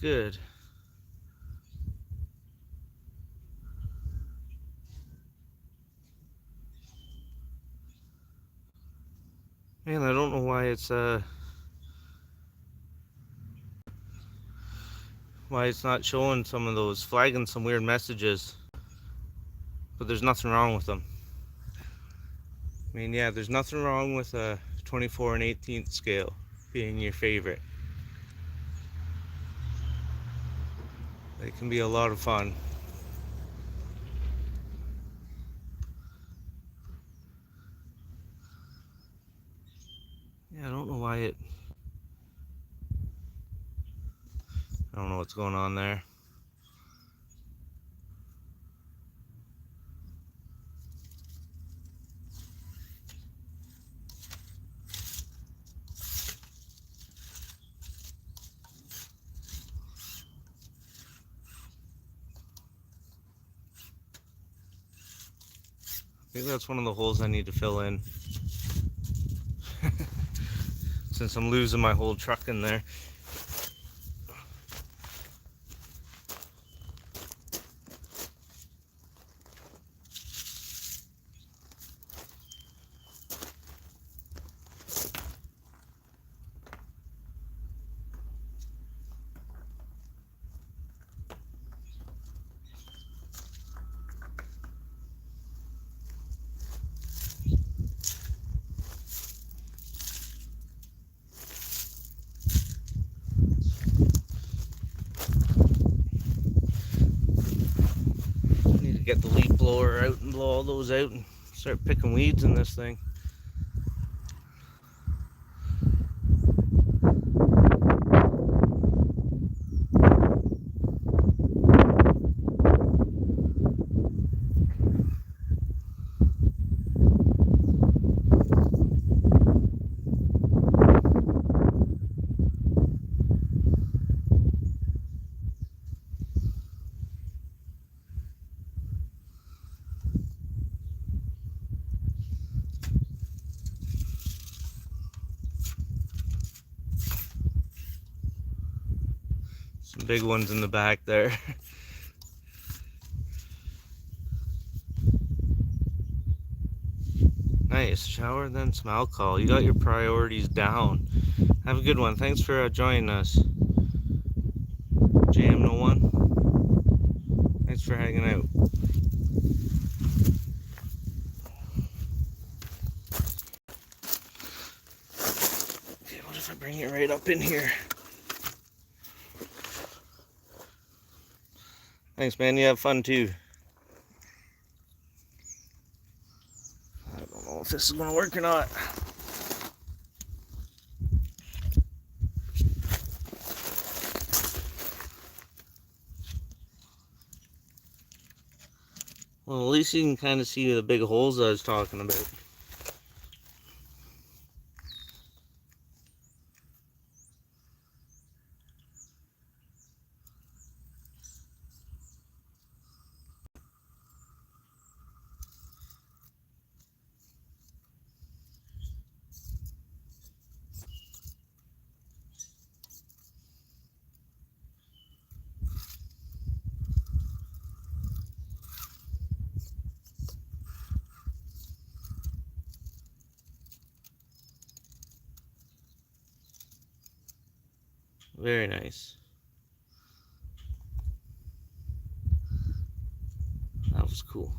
Good. Man, I don't know why it's not showing some of those, flagging some weird messages. But there's nothing wrong with them. I mean, yeah, there's nothing wrong with a 24 and 18th scale being your favorite. They can be a lot of fun. Yeah, I don't know why it... I don't know what's going on there. I think that's one of the holes I need to fill in. Since I'm losing my whole truck in there. Get the leaf blower out and blow all those out and start picking weeds in this thing. Some big ones in the back there. Nice. Shower, then some alcohol. You got your priorities down. Have a good one. Thanks for joining us. Jam No One. Thanks for hanging out. Okay, what if I bring it right up in here? Thanks, man. You have fun too. I don't know if this is going to work or not. Well, at least you can kind of see the big holes I was talking about. Very nice. That was cool.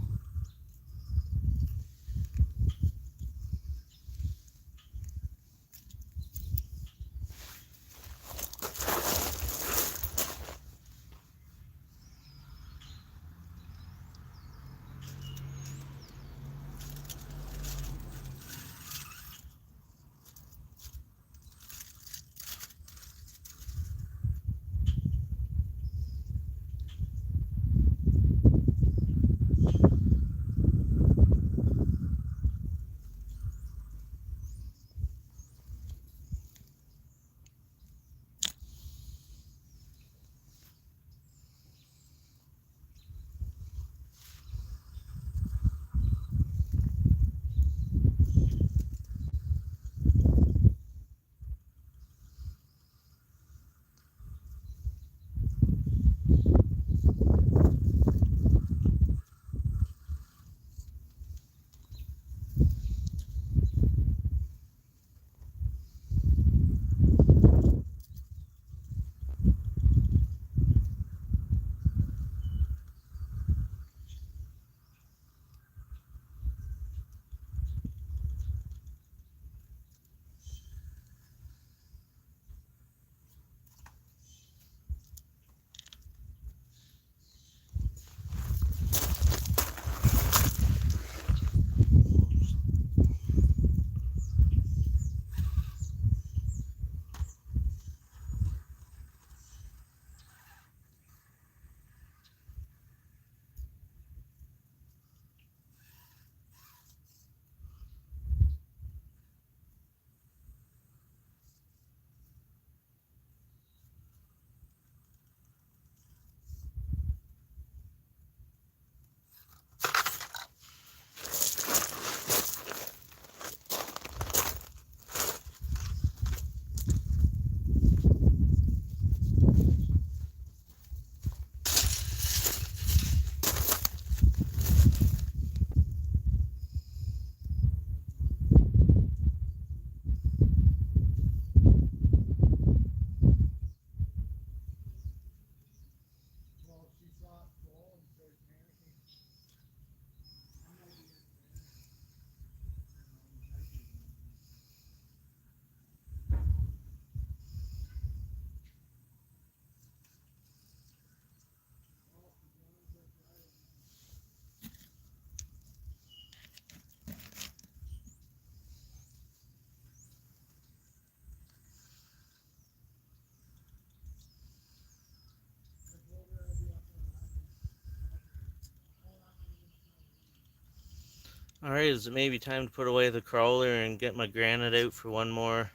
Alright, is it maybe time to put away the crawler and get my granite out for one more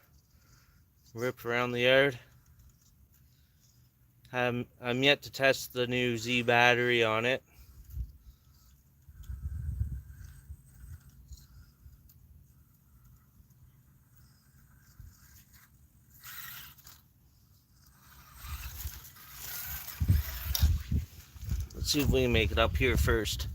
rip around the yard? I'm yet to test the new Z battery on it. Let's see if we can make it up here first.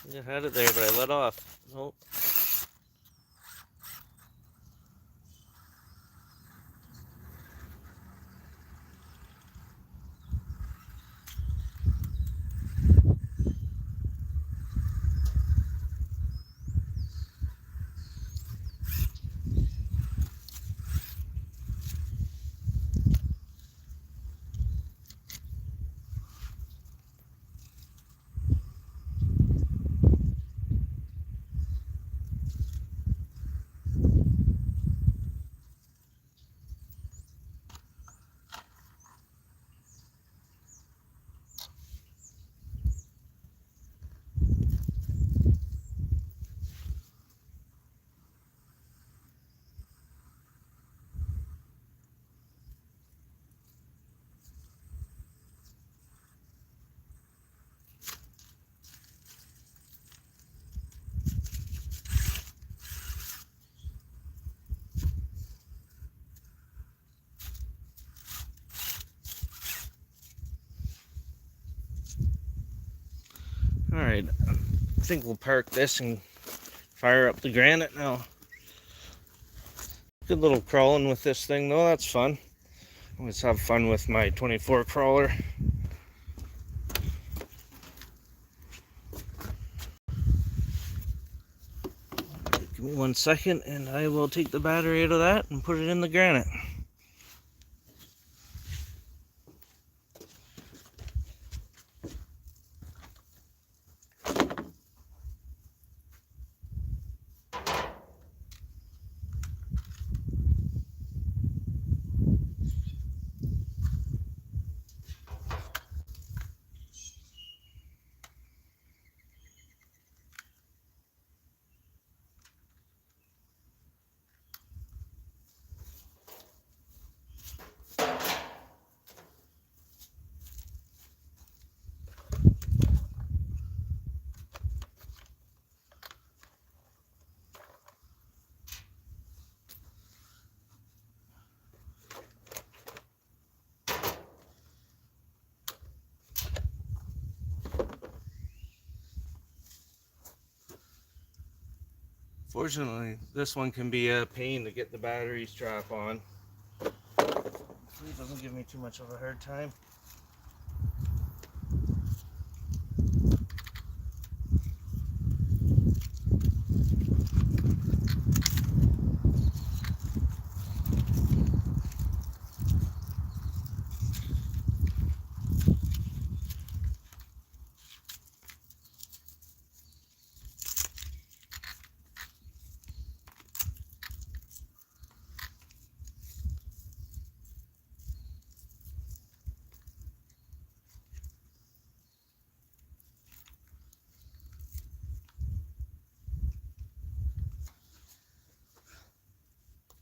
I had it there, but I let off. Nope. Alright, I think we'll park this and fire up the granite now. Good little crawling with this thing though, that's fun. Always have fun with my 24 crawler. Give me 1 second and I will take the battery out of that and put it in the granite. Fortunately, this one can be a pain to get the battery strap on. Hopefully it doesn't give me too much of a hard time.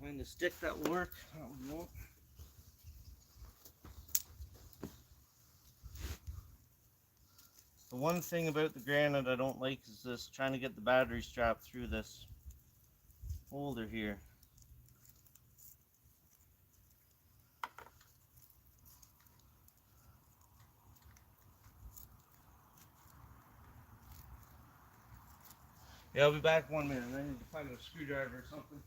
Find a stick that will work. That one won't. The one thing about the granite I don't like is this trying to get the battery strap through this holder here. Yeah, I'll be back 1 minute. I need to find a screwdriver or something.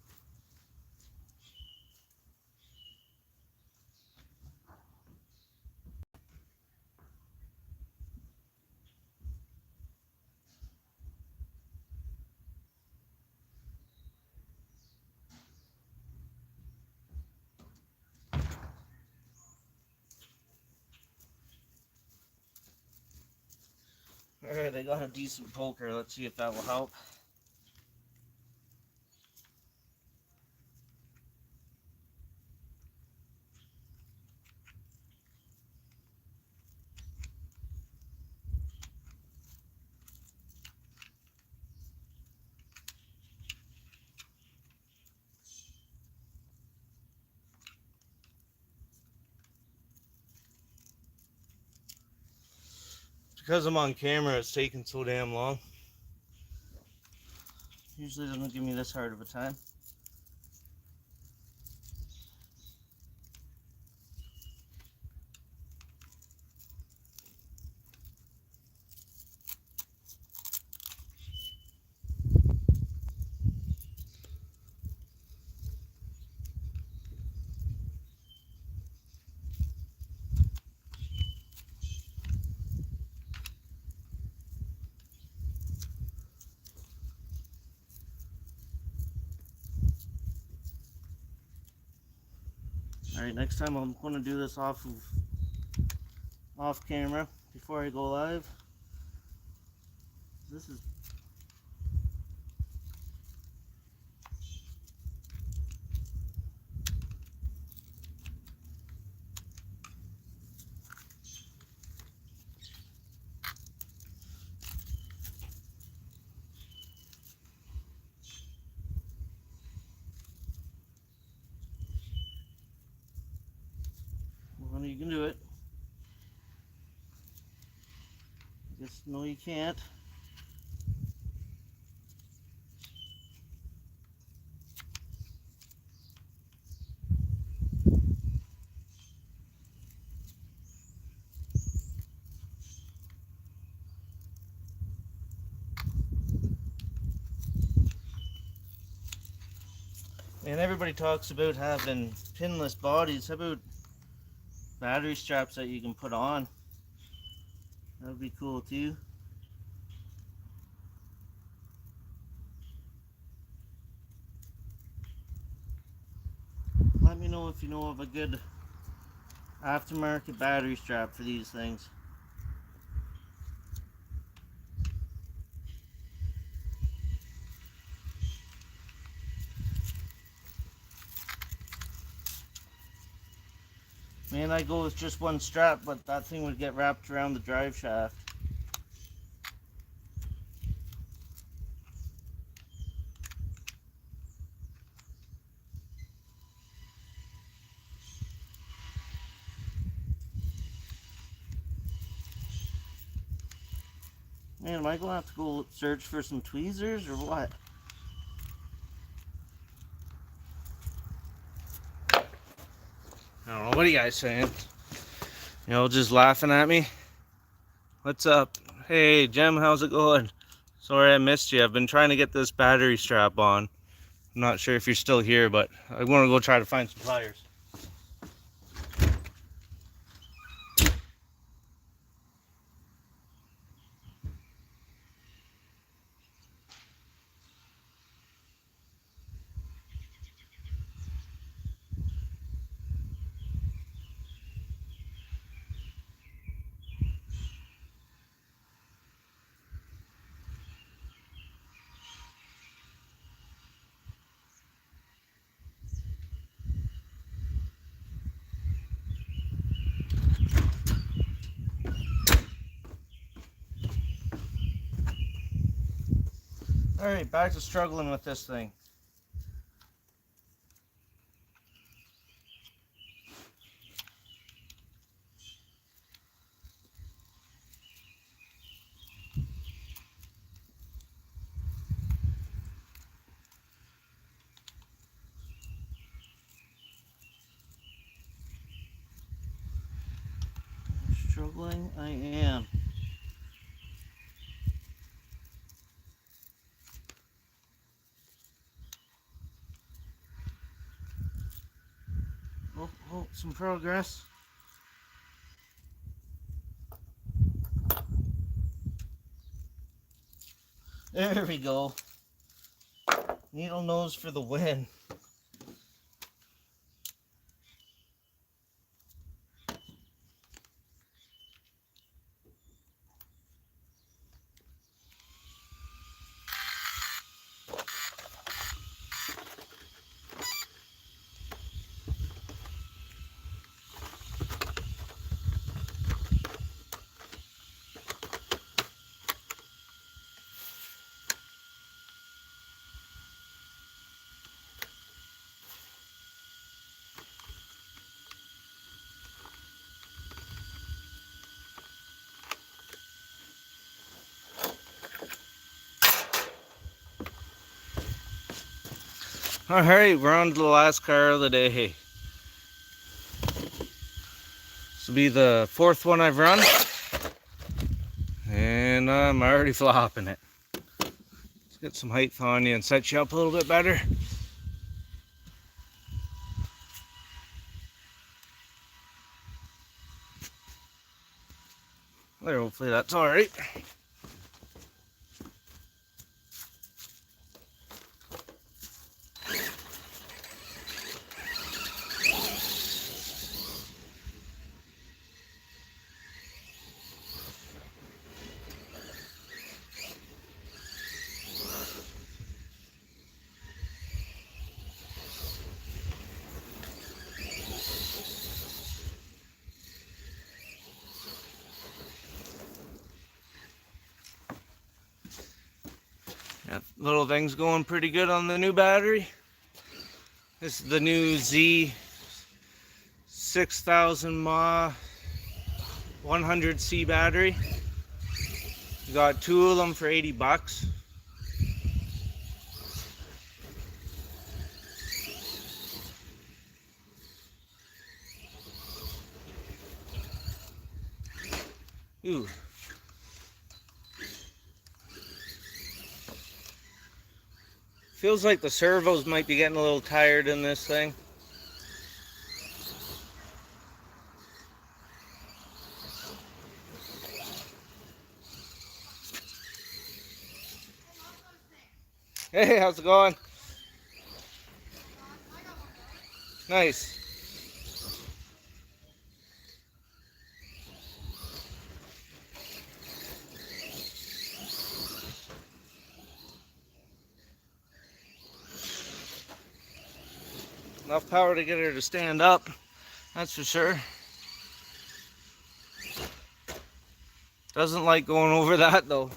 Alright, I got a decent poker. Let's see if that will help. Because I'm on camera, it's taking so damn long. Usually doesn't give me this hard of a time. Alright, next time I'm going to do this off camera before I go live. This is well, you can do it. I guess no, you can't. And everybody talks about having pinless bodies. How about battery straps that you can put on? That would be cool too. Let me know if you know of a good aftermarket battery strap for these things. Man, I go with just one strap, but that thing would get wrapped around the drive shaft. Man, am I going to have to go search for some tweezers or what? I don't know, what are you guys saying? You know, just laughing at me? What's up? Hey, Jem, how's it going? Sorry I missed you. I've been trying to get this battery strap on. I'm not sure if you're still here, but I want to go try to find some pliers. Alright, back to struggling with this thing. Struggling, I am. Oh, some progress. There we go. Needle nose for the win. Alright, we're on to the last car of the day. This will be the fourth one I've run. And I'm already flopping it. Let's get some height on you and set you up a little bit better. There, hopefully that's alright. Yeah, little thing's going pretty good on the new battery. This is the new Z 6000 mAh 100C battery. Got two of them for 80 bucks. Ooh. Feels like the servos might be getting a little tired in this thing. Hey, how's it going? Nice. Enough power to get her to stand up, that's for sure. Doesn't like going over that though.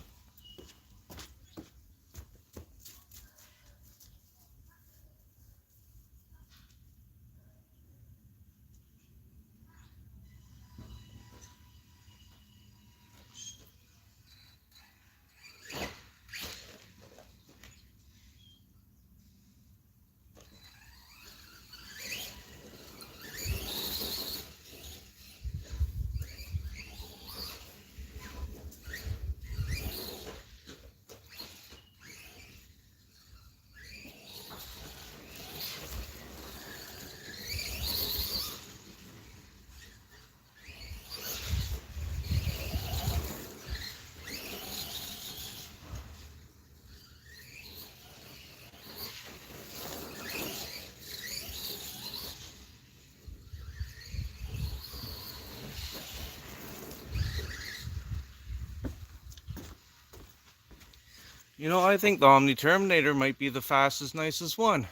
You know, I think the Omni Terminator might be the fastest, nicest one.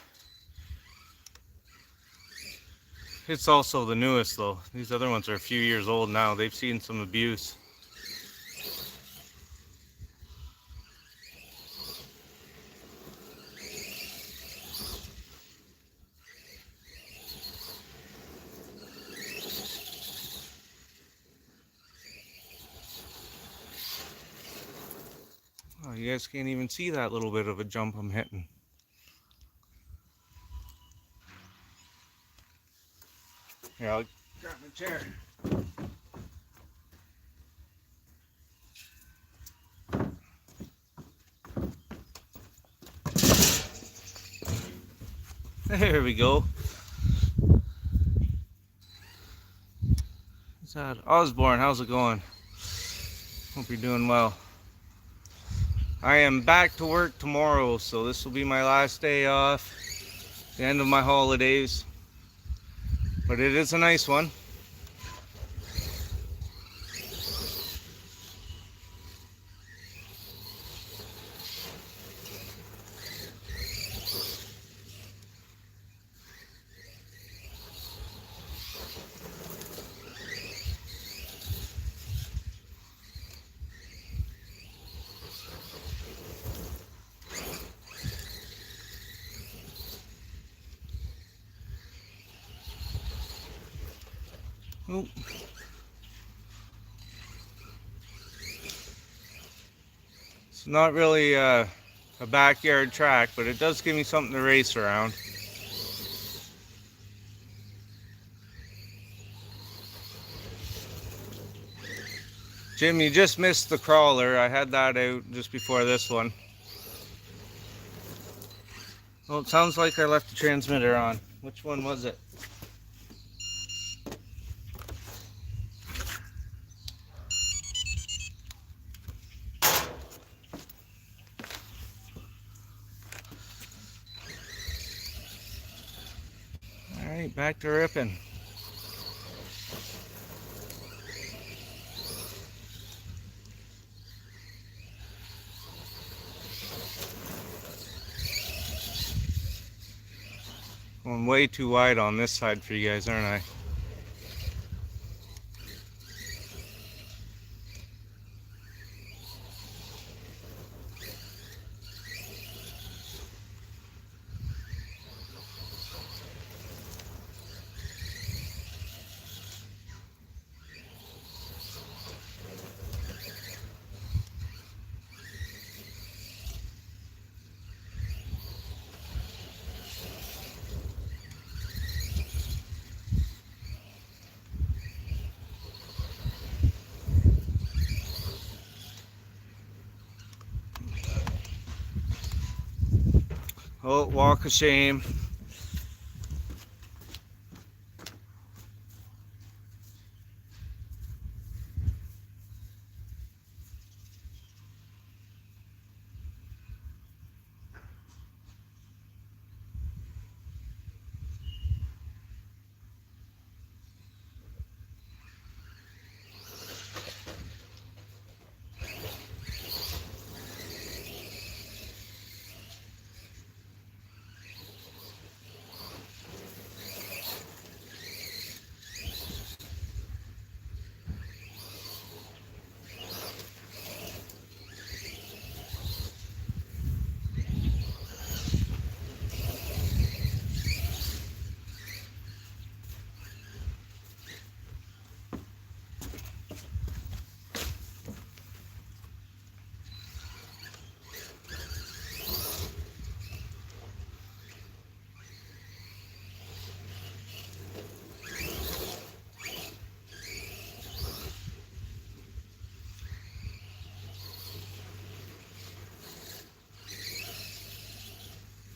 It's also the newest though. These other ones are a few years old now. They've seen some abuse. Oh, you guys can't even see that little bit of a jump I'm hitting. Here, I'll grab my chair. There we go. What's that? Osborne, how's it going? Hope you're doing well. I am back to work tomorrow, so this will be my last day off. The end of my holidays. But it is a nice one. Oop. It's not really a backyard track, but it does give me something to race around. Jim, you just missed the crawler. I had that out just before this one. Well, it sounds like I left the transmitter on. Which one was it? Alright, back to ripping. I'm way too wide on this side for you guys, aren't I? Oh, walk of shame.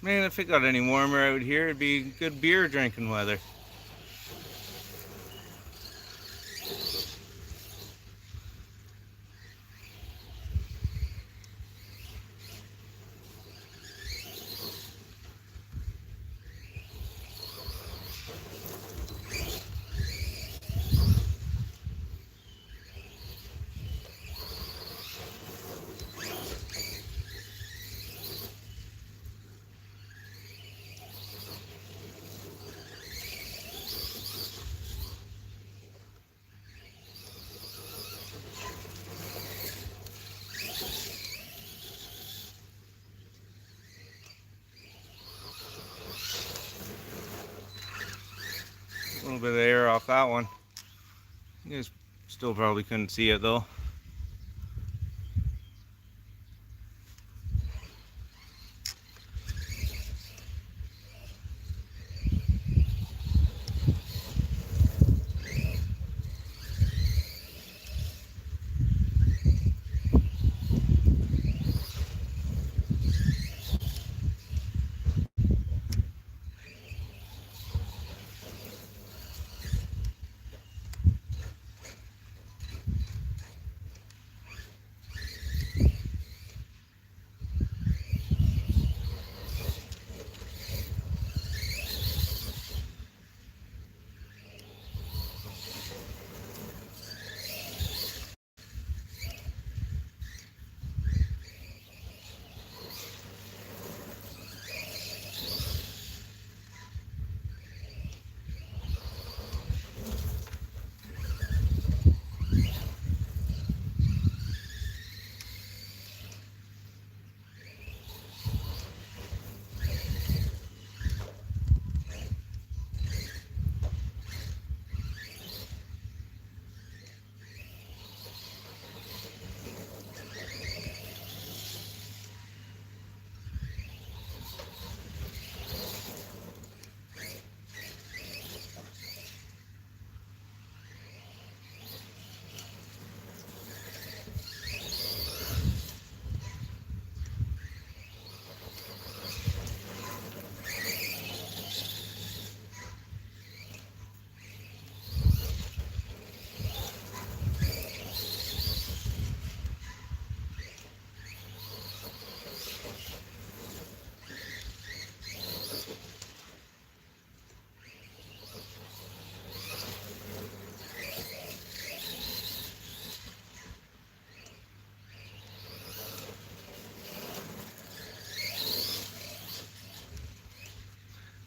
Man, if it got any warmer out here, it'd be good beer drinking weather. A little bit of air off that one. You guys still probably couldn't see it though.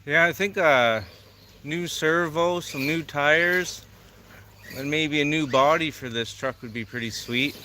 Yeah, I think new servo, some new tires, and maybe a new body for this truck would be pretty sweet.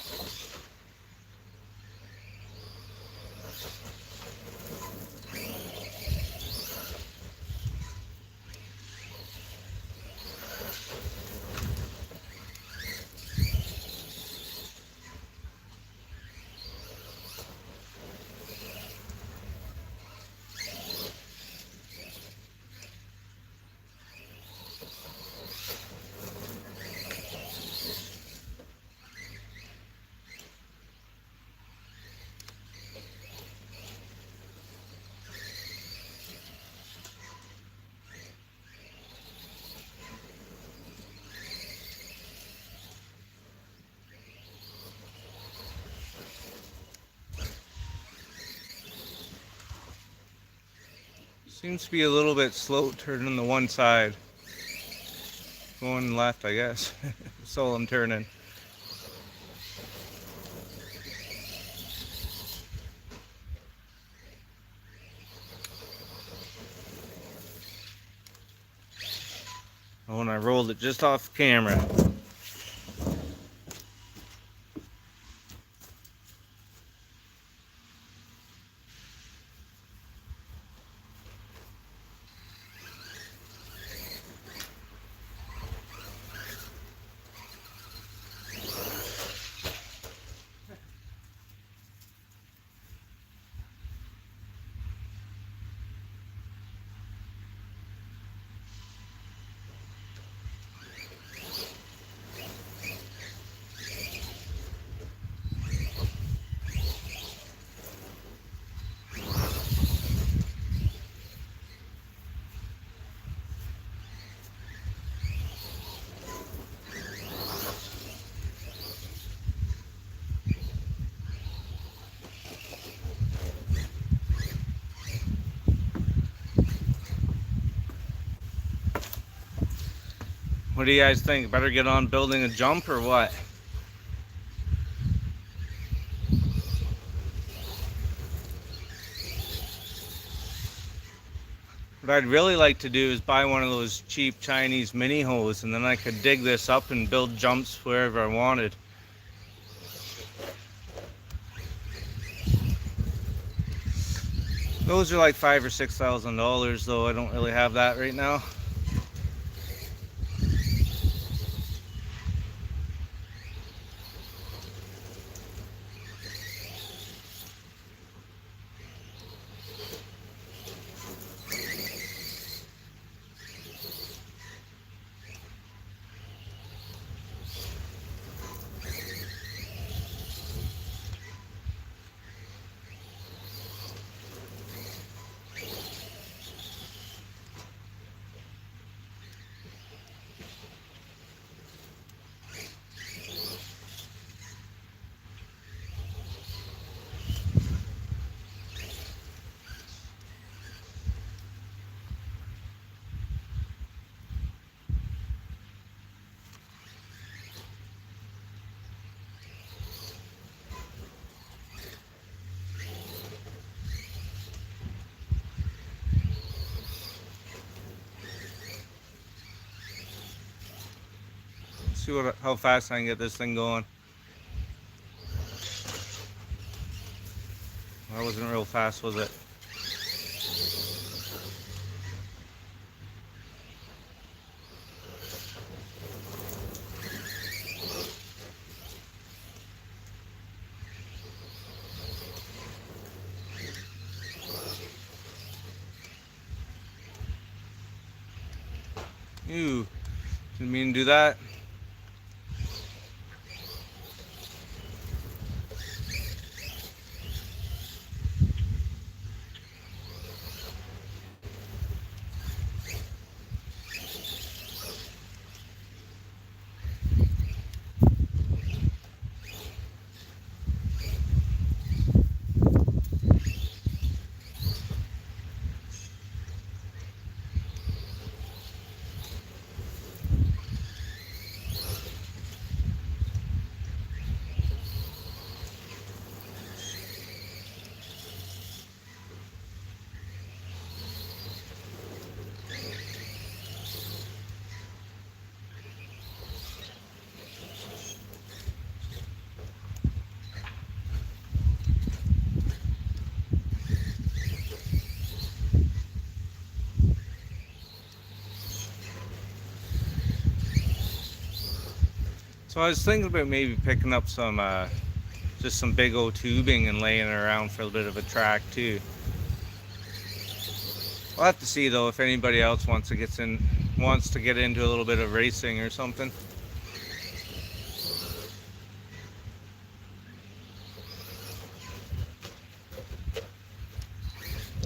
Seems to be a little bit slow turning the one side. Going left, I guess. That's all I'm turning. Oh, and I rolled it just off camera. What do you guys think? Better get on building a jump or what? What I'd really like to do is buy one of those cheap Chinese mini hoes, and then I could dig this up and build jumps wherever I wanted. Those are like $5,000 or $6,000 though. I don't really have that right now. See how fast I can get this thing going. That wasn't real fast, was it? Ew, didn't mean to do that. So I was thinking about maybe picking up some, just some big old tubing and laying it around for a bit of a track too. We'll have to see though if anybody else wants to get into a little bit of racing or something.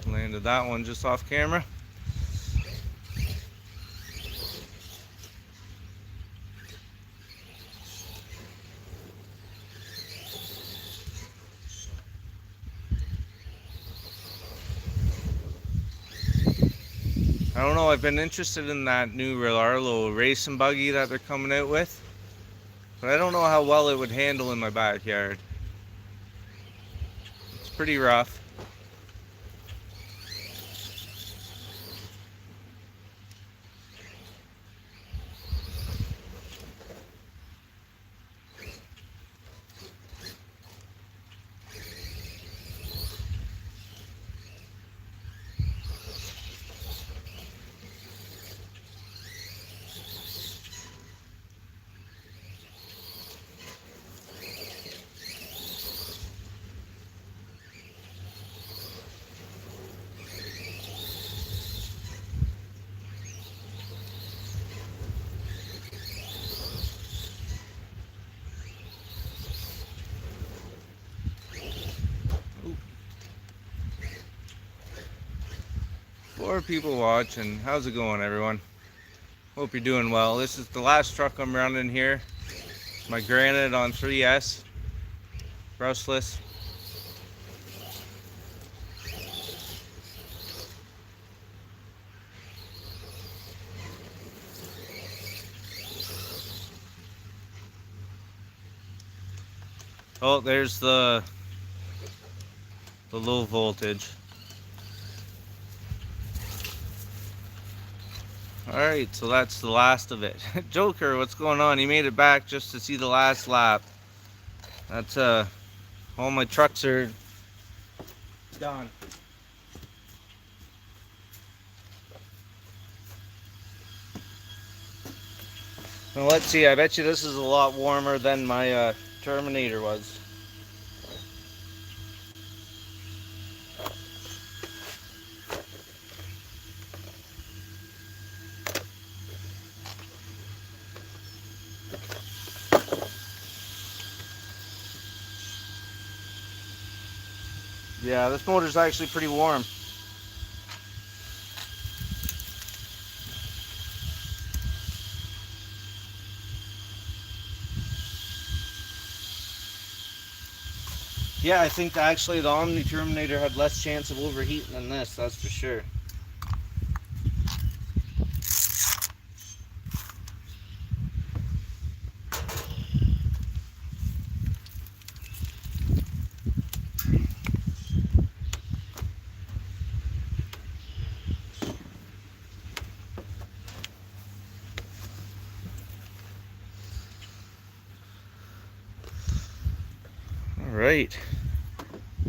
Landed that one just off camera. I don't know, I've been interested in that new Relarlo racing buggy that they're coming out with, but I don't know how well it would handle in my backyard. It's pretty rough. Four people watching. How's it going, everyone? Hope you're doing well. This is the last truck I'm running here. My Granite on 3S, brushless. Oh, there's the low voltage. Alright, so that's the last of it. Joker, what's going on? He made it back just to see the last lap. That's all my trucks are done. Well, let's see, I bet you this is a lot warmer than my Terminator was. Yeah, this motor's actually pretty warm. Yeah, I think actually the Omni Terminator had less chance of overheating than this, that's for sure. Alright. Not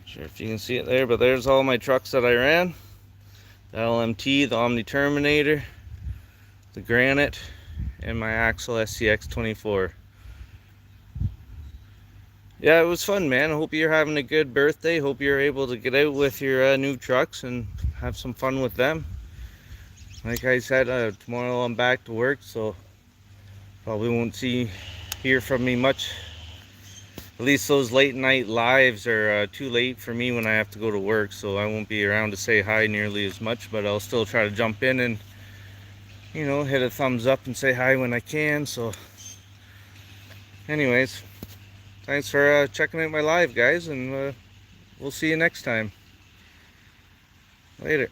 sure if you can see it there, but there's all my trucks that I ran. The LMT, the Omni Terminator, the Granite, and my Axle SCX 24. Yeah, it was fun, man. I hope you're having a good birthday. Hope you're able to get out with your new trucks and have some fun with them. Like I said, tomorrow I'm back to work, so probably won't hear from me much. At least those late night lives are too late for me when I have to go to work, so I won't be around to say hi nearly as much, but I'll still try to jump in and, you know, hit a thumbs up and say hi when I can. So anyways, thanks for checking out my live, guys, and we'll see you next time. Later.